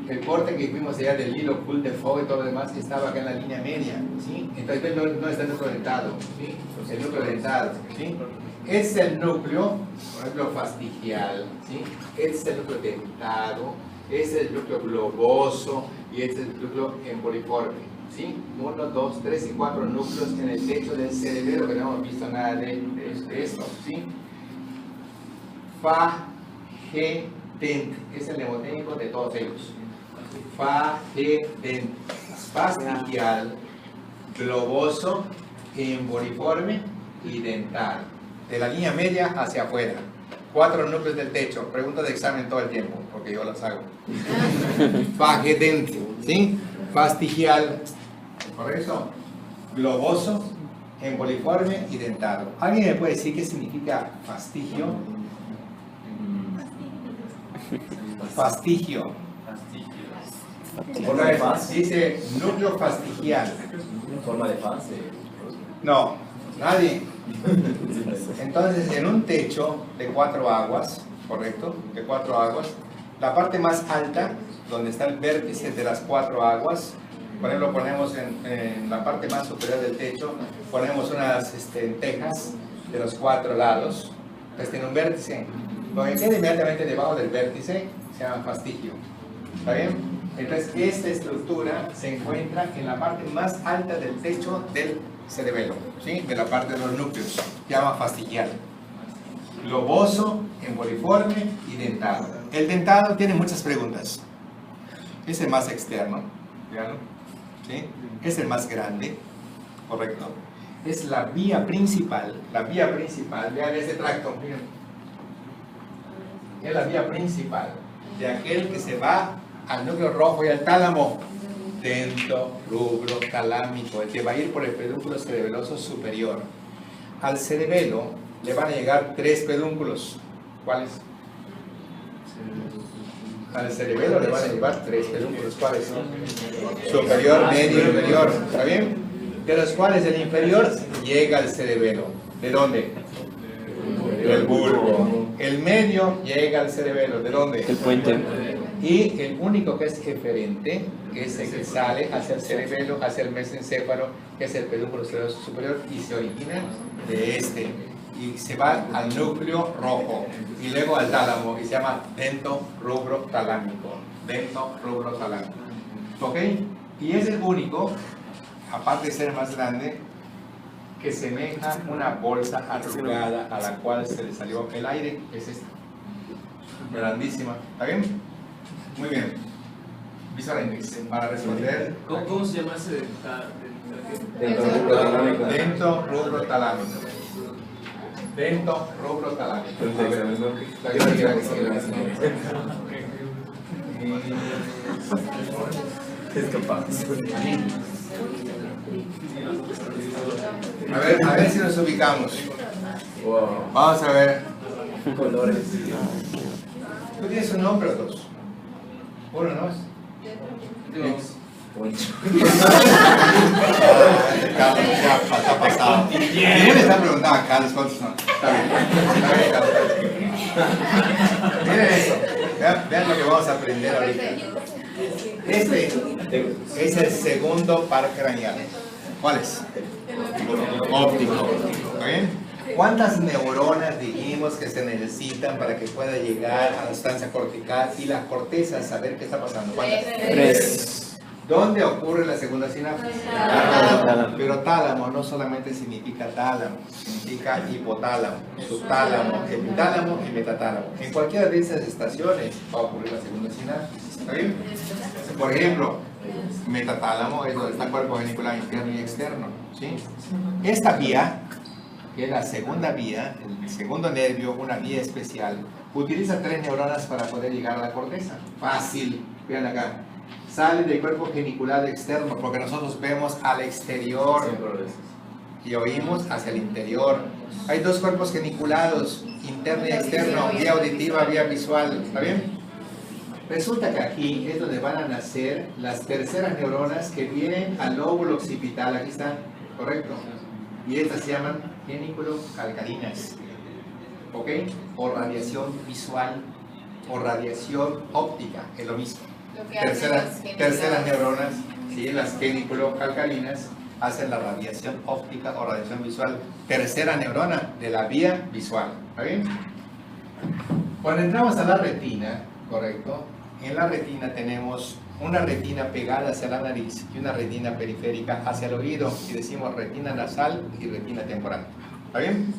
el corte que vimos allá del hilo full de fuego y todo lo demás estaba acá en la línea media, ¿sí? Entonces no está el núcleo dentado, ¿sí? El núcleo dentado, ¿sí? Es el núcleo, por ejemplo, fastigial, ¿sí? Es el núcleo dentado, es el núcleo globoso y es el núcleo emboliforme, ¿sí? 1, 2, 3 y 4 núcleos en el techo del cerebelo, que no hemos visto nada de esto, ¿sí? Fagedente, es el mnemotécnico de todos ellos. Fagedente, fastigial, globoso, emboliforme y dental. De la línea media hacia afuera. 4 núcleos del techo. Preguntas de examen todo el tiempo, porque yo las hago. Fagedente, ¿sí? Fastigial, por eso, globoso, emboliforme y dentado. ¿Alguien me puede decir qué significa fastigio? Fastigio. ¿Forma de faz? Dice núcleo fastigial. ¿Forma de faz? No, nadie. Entonces, en un techo de 4 aguas, ¿correcto? De 4 aguas, la parte más alta, donde está el vértice de las 4 aguas, por ejemplo, ponemos en la parte más superior del techo, ponemos unas tejas de los 4 lados, pues tiene un vértice. Lo que queda inmediatamente debajo del vértice se llama fastigio. ¿Está bien? Entonces, esta estructura se encuentra en la parte más alta del techo del cerebelo, ¿sí? De la parte de los núcleos, se llama fastigial. Globoso, emboliforme y dentado. El dentado tiene muchas preguntas. Es el más externo, veanlo, ¿sí? Es el más grande, correcto. Es la vía principal, vean este tracto, miren. Es la vía principal de aquel que se va al núcleo rojo y al tálamo, dento, rubro, talámico, el que va a ir por el pedúnculo cerebeloso superior. Al cerebelo le van a llegar 3 pedúnculos. ¿Cuáles? Al cerebelo le van a llevar 3 pedúnculos. ¿Cuáles? Superior, medio y inferior. ¿Está bien? De los cuales el inferior llega al cerebelo. ¿De dónde? Del bulbo. El medio llega al cerebelo. ¿De dónde? El puente. Y el único que es eferente, que es el que sale hacia el cerebelo, hacia el mesencéfalo, que es el pedúnculo cerebroso superior, y se origina de este. Y se va al núcleo rojo, y luego al tálamo, y se llama dento rubro talámico. Dento rubro talámico. ¿Ok? Y es el único, aparte de ser más grande, que semeja una bolsa arrugada a la cual se le salió el aire. Es esta. Grandísima. ¿Está bien? Muy bien. Visual Index. Para responder. ¿Cómo se llama ese Dento rubro talámico. Dento rubro talámico. Es capaz. A ver si nos ubicamos. Wow. Vamos a ver. Colores. ¿Tú tienes un nombre o 2? Uno, ¿no? Carlos, ya está pasado. ¿Quién le está preguntando a Carlos cuántos son? Está bien, Carlos. Miren eso. Vean lo que vamos a aprender ahorita. Este es el segundo par craneal. ¿Cuál es? Óptico. ¿Está bien? ¿Cuántas neuronas dijimos que se necesitan para que pueda llegar a la sustancia cortical y la corteza saber qué está pasando? ¿Cuántas? 3. ¿Dónde ocurre la segunda sinapsis? Pero tálamo no solamente significa tálamo, significa hipotálamo, subtálamo, epitálamo y metatálamo. En cualquiera de esas estaciones va a ocurrir la segunda sinapsis. ¿Está bien? Por ejemplo, metatálamo es donde está el cuerpo genicular interno y externo. ¿Sí? Esta vía, que es la segunda vía, el segundo nervio, una vía especial, utiliza 3 neuronas para poder llegar a la corteza. Fácil. Vean acá. sale del cuerpo genicular externo, porque nosotros vemos al exterior y oímos hacia el interior. Hay dos cuerpos geniculados, interno y externo, vía auditiva, vía visual. ¿Está bien? Resulta que aquí es donde van a nacer las terceras neuronas que vienen al lóbulo occipital. Aquí están, ¿correcto? Y estas se llaman geniculocalcarinas. ¿Ok? O radiación visual o radiación óptica, es lo mismo. Lo que hacen los Terceras neuronas, ¿sí? Las geniculocalcarinas hacen la radiación óptica o radiación visual. Tercera neurona de la vía visual. ¿Está bien? Cuando entramos a la retina, ¿correcto? En la retina tenemos una retina pegada hacia la nariz y una retina periférica hacia el oído, y decimos retina nasal y retina temporal. ¿Está bien?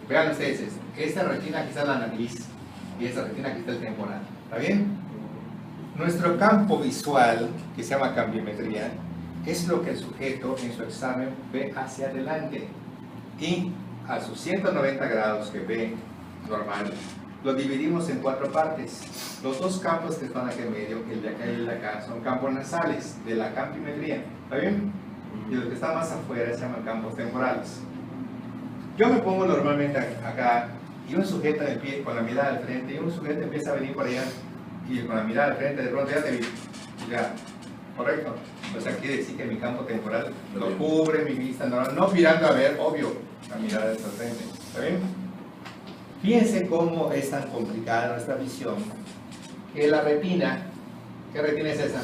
Vean ustedes esto. Esta retina aquí está la nariz y esta retina aquí está el temporal. ¿Está bien? Nuestro campo visual, que se llama campiometría, es lo que el sujeto en su examen ve hacia adelante, y a sus 190 grados que ve normal, lo dividimos en 4 partes. Los dos campos que están aquí en medio, el de acá y el de acá, son campos nasales de la campiometría. ¿Está bien? Y los que están más afuera se llaman campos temporales. Yo me pongo normalmente acá y un sujeto me pie con la mirada al frente, y un sujeto empieza a venir por allá y con la mirada al frente, de pronto ya te vi. Ya, ¿correcto? O sea, quiere decir que mi campo temporal lo cubre mi vista, no mirando a ver, obvio, la mirada está al frente. ¿Está bien? Fíjense cómo es tan complicada nuestra visión, que la retina, ¿qué retina es esa?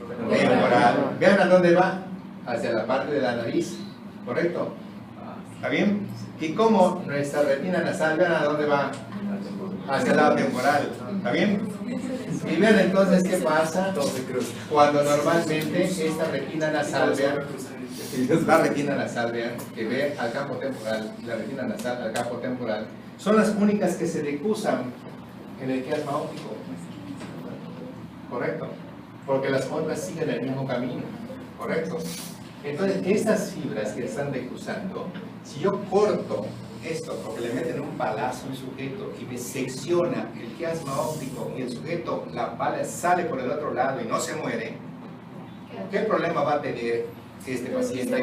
Temporal. Vean a dónde va, hacia la parte de la nariz, ¿correcto? ¿Está bien? Y cómo nuestra retina nasal, vean a dónde va, hacia el lado temporal. ¿Está bien? Y vean entonces qué pasa cuando normalmente esta retina nasal, vean, la retina nasal, vean, que ve al campo temporal, y la retina nasal al campo temporal, son las únicas que se decusan en el quiasma óptico. ¿Correcto? Porque las otras siguen el mismo camino. ¿Correcto? Entonces, estas fibras que están decusando, si yo corto esto, porque le meten un palazo a un sujeto y me secciona el quiasma óptico y el sujeto, la bala sale por el otro lado y no se muere, ¿qué problema va a tener este paciente?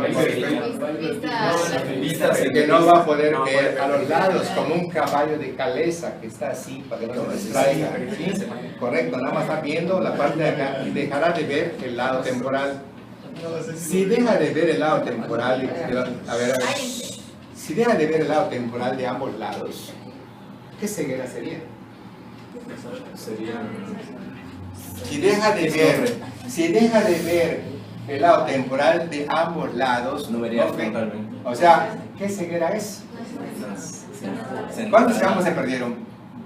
Que no va a poder ver a los lados, como un caballo de caleza que está así para que no se distraiga. ¿Sí? Correcto, nada más va viendo la parte de acá y dejará de ver el lado temporal. Si deja de ver el lado temporal, a ver, si deja de ver el lado temporal de ambos lados, ¿qué ceguera sería? Si deja de ver el lado temporal de ambos lados, No vería ¿okay? totalmente. O sea, ¿qué ceguera es? ¿Cuántos campos se perdieron?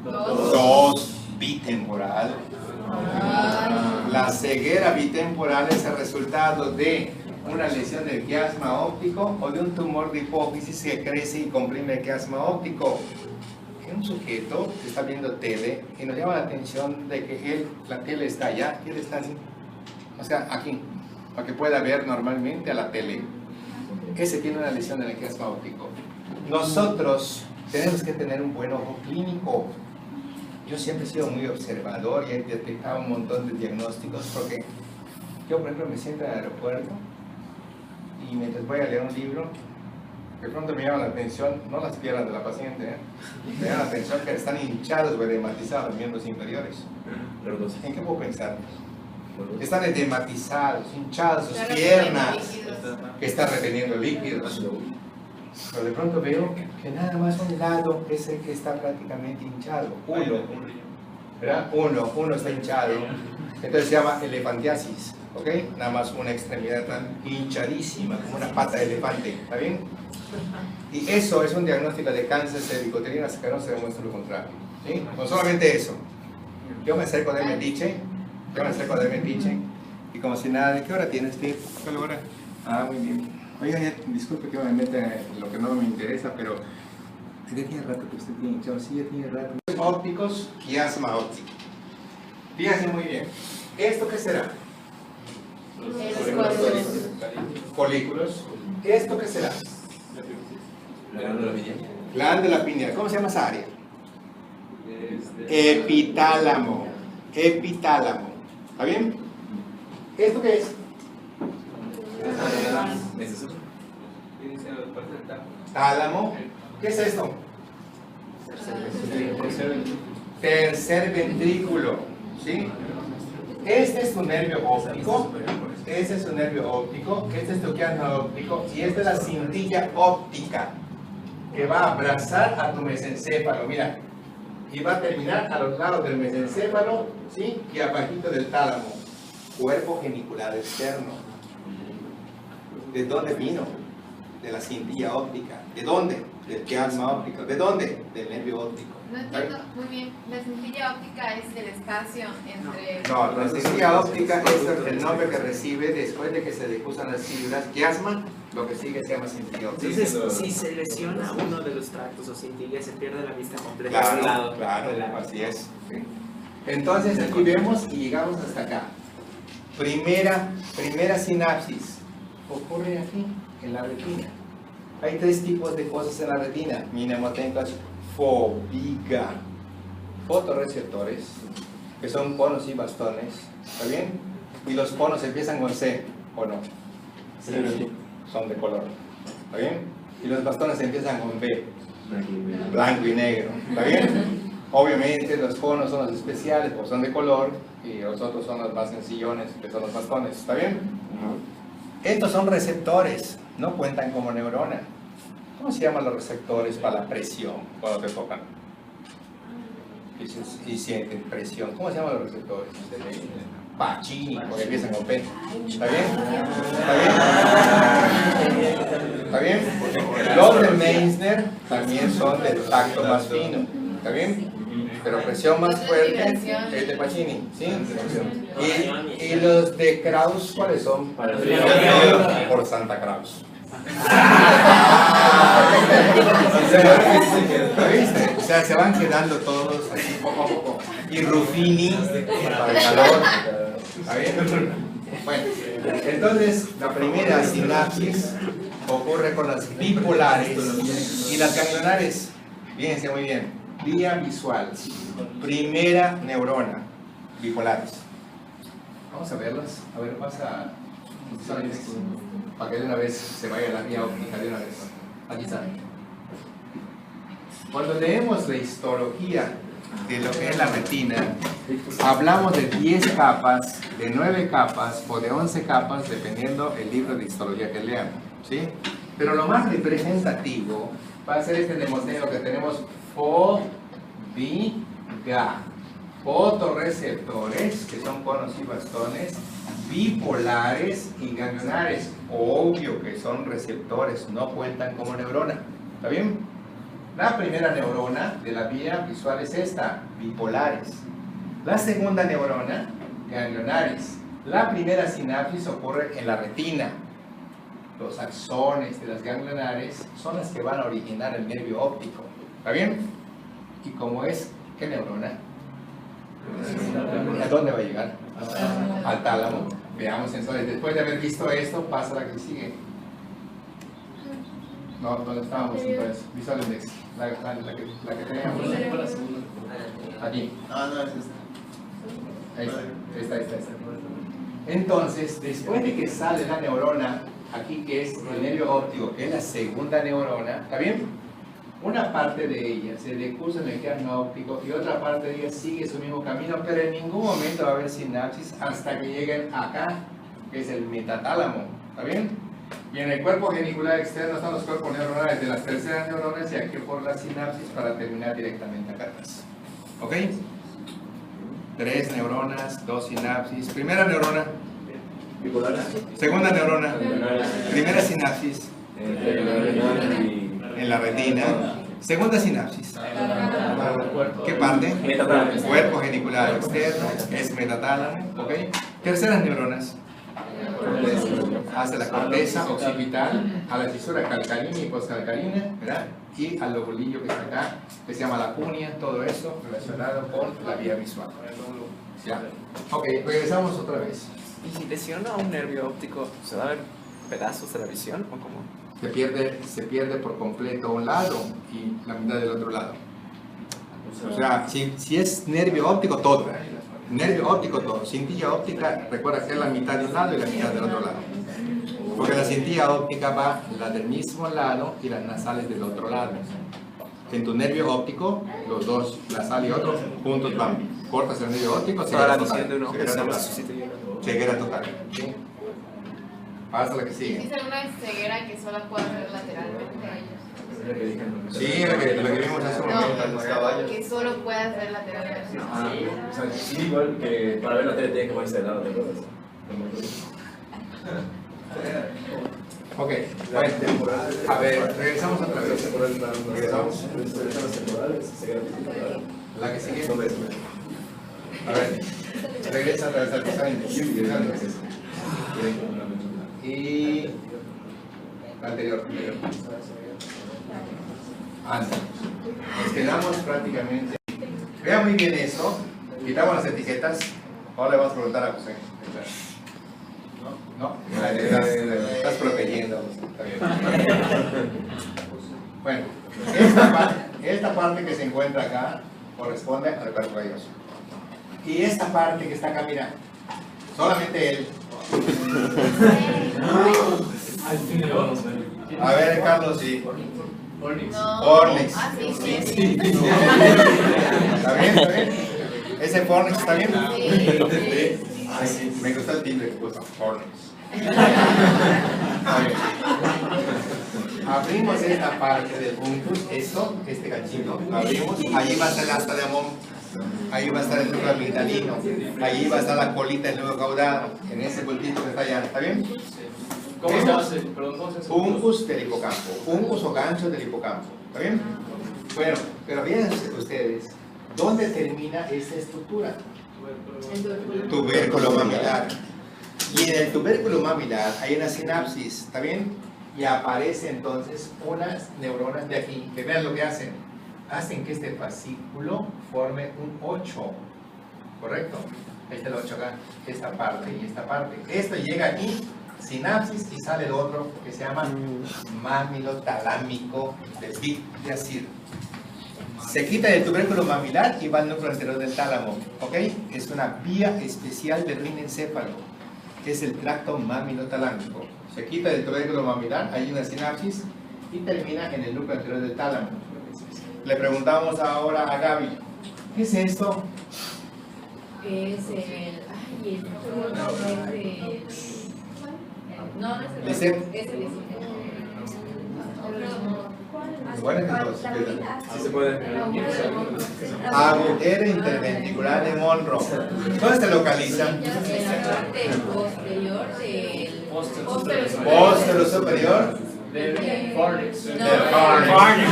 2. Bitemporal. La ceguera bitemporal es el resultado de una lesión del quiasma óptico o de un tumor de hipófisis que crece y comprime el quiasma óptico. En un sujeto que está viendo tele y nos llama la atención de que la tele está allá y él está así, o sea, aquí, para que pueda ver normalmente a la tele. Ese tiene una lesión en el quiasma óptico. Nosotros tenemos que tener un buen ojo clínico. Yo siempre he sido muy observador y he detectado un montón de diagnósticos, porque yo, por ejemplo, me siento en el aeropuerto y mientras voy a leer un libro, de pronto me llama la atención, no las piernas de la paciente, me llama la atención que están hinchados o edematizados los miembros inferiores. ¿En qué puedo pensar? Están edematizados, hinchados sus piernas, que están reteniendo líquidos. Pero de pronto veo que nada más un lado es el que está prácticamente hinchado. ¿Verdad? Uno está hinchado. Entonces se llama elefantiasis. ¿Ok? Nada más una extremidad tan hinchadísima, como una pata de elefante. ¿Está bien? Y eso es un diagnóstico de cáncer cervicoterino hasta que no se demuestre lo contrario. ¿Sí? Con solamente eso. Yo me acerco del metiche. Y como si nada, ¿de qué hora tienes, Steve? ¿Qué hora? Ah, muy bien. Oiga, disculpe que obviamente lo que no me interesa, pero ya tiene rato que usted tiene hinchado. Sí, ya tiene rato. Ópticos, quiasma óptico. Fíjense muy bien. ¿Esto qué será? Folículos. ¿Esto qué será? Glándula pineal. ¿Cómo se llama esa área? Epitálamo. ¿Está bien? ¿Esto qué es? Inicia la parte del tálamo. Tálamo. ¿Qué es esto? Tercer ventrículo. ¿Sí? Este es tu nervio óptico. Este es tu nervio óptico. Este es tu quiasma óptico. Y esta es la cintilla óptica que va a abrazar a tu mesencéfalo. Mira. Y va a terminar a los lados del mesencéfalo, ¿sí? Y abajito del tálamo. Cuerpo genicular externo. ¿De dónde vino? De la cintilla óptica. ¿De dónde? Del quiasma óptico. ¿De dónde? Del nervio óptico. No entiendo muy bien. La cintilla óptica es el espacio entre. No, la cintilla óptica es el nombre que recibe después de que se difusan las fibras. Quiasma, lo que sigue se llama cintilla óptica. Entonces, si se lesiona uno de los tractos o cintillas, se pierde la vista completa de un Claro, lado. claro, así es. ¿Sí? Entonces aquí vemos y llegamos hasta acá. Primera sinapsis ocurre aquí, en la retina. Hay tres tipos de cosas en la retina. Minamotencas fobiga. Fotorreceptores, que son conos y bastones. ¿Está bien? Y los conos empiezan con C, ¿o no? Sí. Son de color. ¿Está bien? Y los bastones empiezan con B, blanco y negro. ¿Está bien? Obviamente los conos son los especiales, pues son de color, y los otros son los más sencillones, que son los bastones. ¿Está bien? Estos son receptores, no cuentan como neurona. ¿Cómo se llaman los receptores para la presión cuando te tocan? Y sienten presión. ¿Cómo se llaman los receptores? Pacini, porque empiezan con P. ¿Está bien? ¿Está bien? ¿Está bien? Los de Meissner también son del tacto más fino. ¿Está bien? Pero presión más fuerte es de Pacini. ¿Sí? Y los de Krauss, ¿cuáles son? Por Santa Claus. ¿Viste? O sea, se van quedando todos así poco a poco. Y Ruffini para el calor. ¿Está bien? Bueno, entonces la primera sinapsis ocurre con las bipolares y las ganglionares. Fíjense muy bien. Vía visual. Primera neurona. Bipolares. Vamos a verlas. A ver, pasa. Para que de una vez se vaya la vía óptica de una vez. Aquí está. Cuando leemos la histología de lo que es la retina, hablamos de 10 capas, de 9 capas o de 11 capas, dependiendo el libro de histología que lean. ¿Sí? Pero lo más representativo va a ser este demosneo que tenemos fobiga. Fotorreceptores, que son conos y bastones, bipolares y ganglionares, obvio que son receptores, no cuentan como neurona. ¿Está bien? La primera neurona de la vía visual es esta, bipolares. La segunda neurona, ganglionares. La primera sinapsis ocurre en la retina. Los axones de las ganglionares son las que van a originar el nervio óptico. ¿Está bien? Y como es, ¿qué neurona? ¿A dónde va a llegar? Al tálamo. Veamos entonces, después de haber visto esto, pasa la que sigue. No, ¿dónde estábamos entonces? Visual index. La que teníamos. Aquí. No, es esta. Ahí está. Entonces, después de que sale la neurona, aquí que es el nervio óptico, que es la segunda neurona, ¿está bien? Una parte de ella se decursa en el quiasma óptico y otra parte de ella sigue su mismo camino, pero en ningún momento va a haber sinapsis hasta que lleguen acá, que es el metatálamo. ¿Está bien? Y en el cuerpo genicular externo están los cuerpos neuronales de las terceras neuronas y aquí por la sinapsis para terminar directamente acá atrás. ¿Ok? 3 neuronas, 2 sinapsis. Primera neurona. Segunda neurona. Primera sinapsis. En la retina. Segunda sinapsis. ¿Qué parte? Cuerpo genicular externo, es metatálamo. ¿Ok? Terceras neuronas. Hacia la corteza occipital, a la fisura calcarina y postcalcarina, ¿verdad? Y al lobulillo que está acá, que se llama la cuña, todo eso relacionado con la vía visual. ¿Ya? Ok, regresamos otra vez. ¿Y si lesiona un nervio óptico, se va a ver pedazos de la visión o cómo? Se pierde por completo un lado y la mitad del otro lado. O sea, si es nervio óptico, todo. Nervio óptico todo. Cintilla óptica, recuerda que es la mitad de un lado y la mitad del otro lado. Porque la cintilla óptica va la del mismo lado y las nasales del otro lado. En tu nervio óptico, los dos, nasal y otro, juntos van. Cortas el nervio óptico, Toda la ceguera visión de un total. ojo se Ceguera va total. sustituyendo. Ceguera total. ¿Sí? Pasa la que sigue. ¿Existe alguna ceguera que solo pueda ver lateralmente? Sí, la que vimos hace un momento. No, Los caballos. que solo puedas ver lateralmente. O sea, sí, igual que para ver la tele tiene que ponerse de lado, ¿te acuerdas? Ok, bueno, a ver, regresamos otra vez. Regresamos. La que sigue. A ver, regresa otra vez al que está ingresando. Y la anterior. Anda. Nos quedamos prácticamente. Vea muy bien esto. Quitamos las etiquetas. Ahora le vamos a preguntar a José. ¿No? Estás protegiendo. Está bien. Bueno, esta parte que se encuentra acá corresponde al reperto galloso. Y esta parte que está acá, mira, solamente él. A ver, Carlos, sí. No. Fornix. Ah, sí, sí. ¿Está bien? ¿Está bien? ¿Ese Fornix está bien? Sí. Ay, sí, me gusta el timbre que puso Fornix. Está bien. Abrimos esta parte del punctus, esto, este cachito, lo abrimos, allí va a estar el asta de Amón, ahí va a estar el núcleo amigdalino, allí va a estar la colita del nuevo caudado, en ese bultito que está allá, ¿está bien? ¿Cómo se hace? Perdón, ¿cómo se hace? Puncus del hipocampo, puncus o gancho del hipocampo, ¿está bien? Bueno, pero fíjense ustedes, ¿dónde termina esta estructura? Tubérculo mamilar. Y en el tubérculo mamilar hay una sinapsis, ¿está bien? Y aparece entonces unas neuronas de aquí, que vean lo que hacen. Hacen que este fascículo forme un 8, ¿correcto? Ahí está el 8 acá, esta parte y esta parte. Esto llega aquí, sinapsis, y sale el otro que se llama mámilo talámico del Big Yacir. Se quita del tubérculo mamilar y va al núcleo anterior del tálamo, ¿ok? Es una vía especial del rinencéfalo, que es el tracto mamilo-talámico. Se quita del tubérculo mamilar, hay una sinapsis y termina en el núcleo anterior del tálamo. Le preguntamos ahora a Gaby, ¿qué es esto? Es el. Ay, el. No, no es el. ¿Licet? Es el Licet. Bueno, entonces, Sí se puede. agujero interventricular de Monroe. ¿Dónde se localiza? En la parte posterior del. Póstero superior Del Fornix. del Fornix.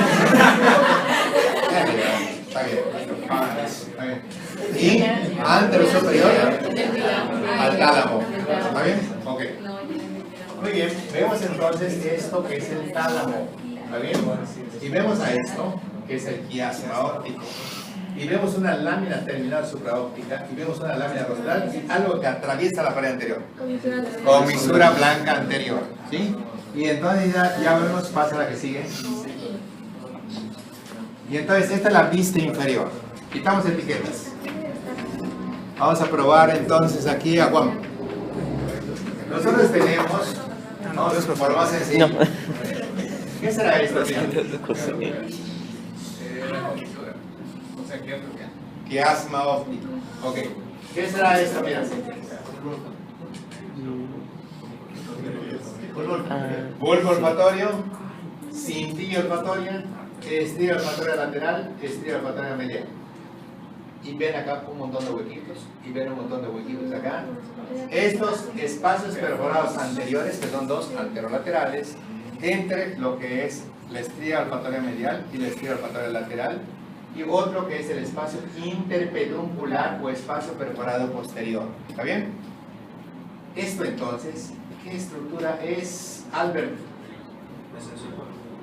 Está bien. Está bien. Y antero superior al tálamo. ¿Está bien? Ok. Muy bien. Vemos entonces esto que es el tálamo. ¿Está bien? Y vemos a esto que es el quiasma óptico. Y vemos una lámina terminal supraóptica y vemos una lámina rostral, algo que atraviesa la pared anterior. Comisura blanca anterior. ¿Sí? Y entonces ya vemos, pasa la que sigue. Y entonces esta es la vista inferior. Quitamos etiquetas. Vamos a probar entonces aquí a Juan. Nosotros tenemos, vamos por lo más sencillo. ¿Qué será esto? Quiasma óptico. Ok. ¿Qué será esto? Mira. Bulbo olfatorio, cintilla olfatoria, estría olfatoria lateral, estría olfatoria medial. Y ven acá un montón de huequitos, y ven un montón de huequitos acá. Estos espacios perforados anteriores, que son dos anterolaterales, entre lo que es la estría olfatoria medial y la estría olfatoria lateral, y otro que es el espacio interpeduncular o espacio perforado posterior. ¿Está bien? Esto entonces, ¿qué estructura es, Albert?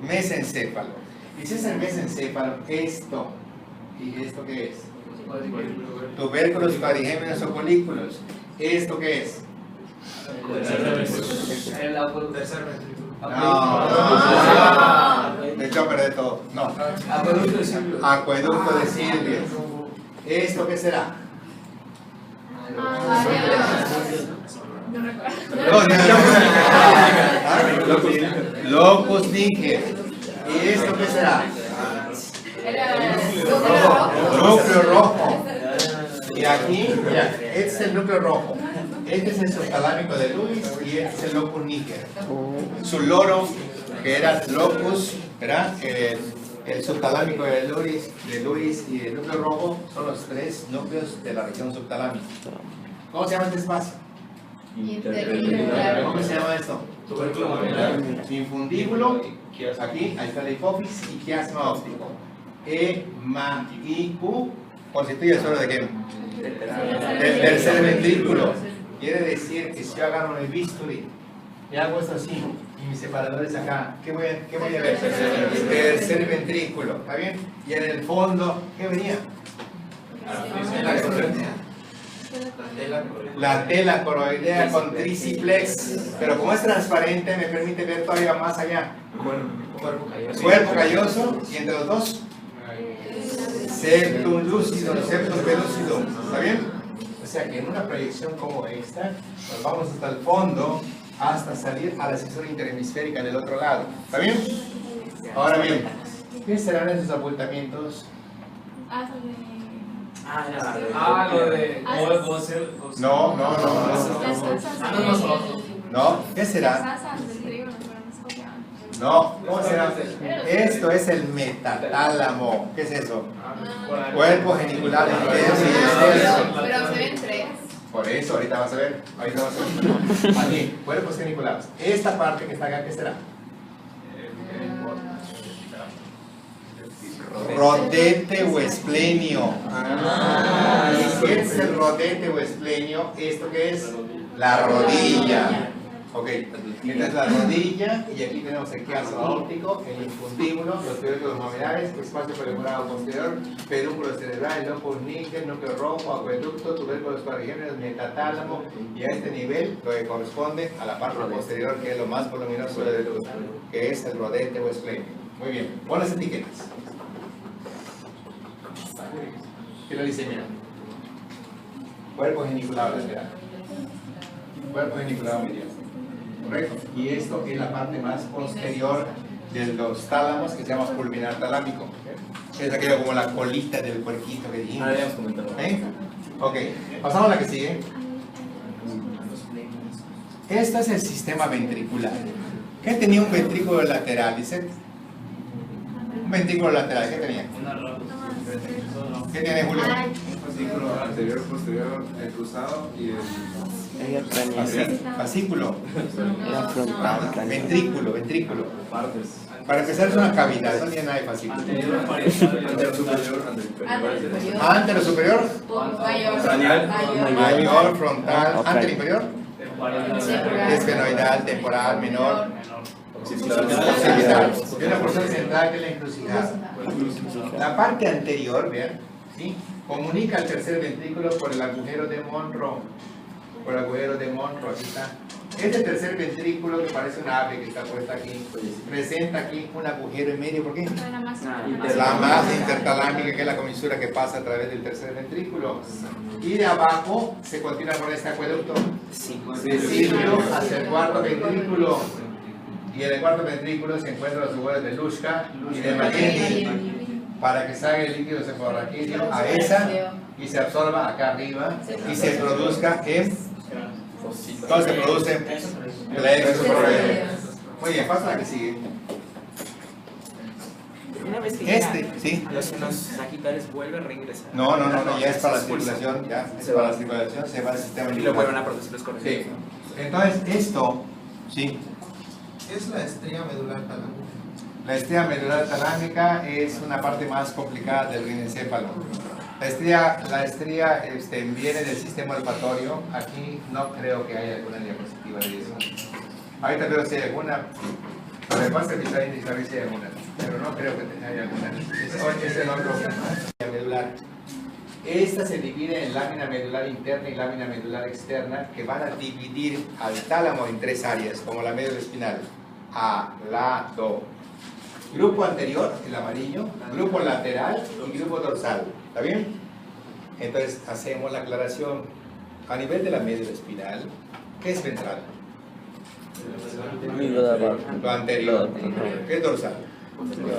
Mesencéfalo. Y si es el mesencéfalo, esto, ¿y esto qué es? Tubérculos cuadrigémenos o folículos. ¿Esto qué es? El tercer ventrículo. No, me echó a perder todo. No. Acueducto de Silvio. Acueducto de Silvio. ¿Esto qué será? Locus niger. ¿Y esto qué será? Núcleo rojo. Y aquí, mira, este es el núcleo rojo. Este es el subtalámico de Lewis y este es el locus niger. Su loro, que era locus, ¿verdad? El subtalámico de Lewis y el núcleo rojo son los tres núcleos de la región subtalámica. ¿Cómo se llama este espacio? ¿Cómo se llama esto? Infundíbulo. Aquí, ahí está la hipófisis y quiasma óptico. EMA-IQ constituye el suelo de qué? Del tercer ventrículo. Quiere decir que si yo agarro el bisturí y hago esto así, y mis separadores acá, ¿qué voy a ver? Tercer ventrículo, ¿está bien? Y en el fondo, ¿qué venía? La tela coroidea con triciplex, pero como es transparente me permite ver todavía más allá. Cuerpo calloso y entre los dos septum lúcido, septum pelúcido, ¿está bien? O sea que en una proyección como esta nos vamos hasta el fondo hasta salir a la sección interhemisférica del otro lado, ¿está bien? Ahora bien, ¿qué serán esos abultamientos? Lo de. No. No, ¿qué será? No, ¿cómo será? Esto es el metatálamo. ¿Qué es eso? Cuerpo genicular intenso y extenso. Pero se ven tres. Por eso, ahorita vas a ver. Aquí, cuerpos geniculares. Esta parte que está acá, ¿qué será? Rodete o esplenio. ¿Y qué es el rodete o esplenio? ¿Esto qué es? La rodilla. Ok, esta es la rodilla y aquí tenemos el quiasma óptico, el infundíbulo, los tubérculos maminares, espacio peremorado posterior, pedúnculo cerebral, el locus niger, núcleo rojo, acueducto, tubérculos paragéneros, metatálamo y a este nivel lo que corresponde a la parte posterior que es lo más voluminoso del luz, que es el rodete o esplenio. Muy bien, pon las etiquetas. ¿Qué lo dice? Mira. Cuerpo genicular lateral. Cuerpo genicular medial. Correcto. Y esto es la parte más posterior de los tálamos que se llama pulvinar talámico. Es aquello como la colita del puerquito que dijimos. Ok, pasamos a la que sigue. Este es el sistema ventricular. ¿Qué tenía un ventrículo lateral? Dice. Un ventrículo lateral, ¿qué tenía? ¿Qué tiene, Julio? Fascículo anterior, posterior, el cruzado y el. Fascículo. Ventrículo. Para empezar es una cavidad, no tiene nada de fascículo. Antero superior, Antero superior. Mayor, frontal. Antero inferior. Esfenoidal, temporal, menor. Occipital. Y una porción central que es la encrucijada. La parte anterior, vean, ¿sí? Comunica el tercer ventrículo por el agujero de Monroe. Aquí está. Este tercer ventrículo que parece una ave que está puesta aquí, presenta aquí un agujero en medio. ¿Por qué? La masa intertalámica, que es la comisura que pasa a través del tercer ventrículo. Y de abajo se continúa con este acueducto de círculo hacia el cuarto ventrículo. Y en el cuarto ventrículo se encuentran los huevos de Lushka y de Magini para que salga el líquido cefalorraquídeo a esa y se absorba acá arriba y se produzca en. Entonces se produce el exosuperorrea. Muy bien, pasa la que sigue. Una vez que ¿sí? los sagittarios vuelve a reingresar. No, ya es para la circulación, se va al sistema y lo vuelven a producir los corrientes. Sí. Entonces, esto, sí. Es la estría medular talámica. La estría medular talámica es una parte más complicada del rinencéfalo. La estría viene del sistema olfatorio. Aquí no creo que haya alguna diapositiva de eso. Ahorita veo si hay alguna. Lo que pasa es que está si hay alguna, pero no creo que haya alguna. Es el otro medular. Esta se divide en lámina medular interna y lámina medular externa, que van a dividir al tálamo en tres áreas, como la médula espinal. A, lado. Grupo anterior, el amarillo, grupo lateral y grupo dorsal. ¿Está bien? Entonces hacemos la aclaración. a nivel de la médula espinal, ¿qué es ventral? Lo anterior. ¿Qué es dorsal?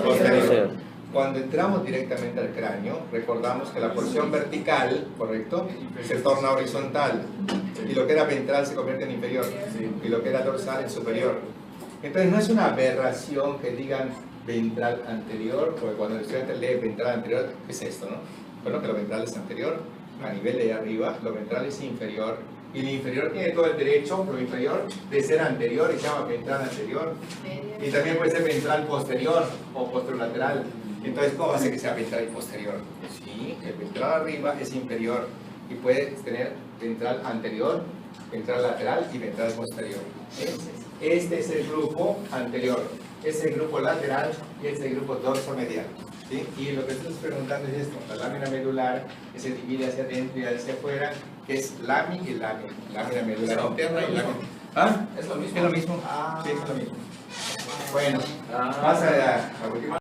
Posterior. Cuando entramos directamente al cráneo, recordamos que la porción vertical, ¿correcto?, se torna horizontal, y lo que era ventral se convierte en inferior, y lo que era dorsal en superior. Entonces no es una aberración que digan ventral anterior, porque cuando el estudiante lee ventral anterior, ¿qué es esto, no? Bueno, que lo ventral es anterior, a nivel de arriba, lo ventral es inferior, y el inferior tiene todo el derecho, lo inferior, de ser anterior, y se llama ventral anterior, y también puede ser ventral posterior, o posterolateral. Entonces, ¿cómo hace que sea ventral y posterior? Sí, el ventral arriba es inferior, y puede tener ventral anterior, ventral lateral y ventral posterior. Este es el grupo anterior, este es el grupo lateral y este es el grupo dorsomedial. ¿Sí? Y lo que estoy preguntando es esto: la lámina medular que se divide hacia adentro y hacia afuera, que es lámina y lámina, lámina medular interna y lámina. ¿Ah? Es lo mismo. ¿Es lo mismo? Sí, es lo mismo. Bueno, pasa a la última.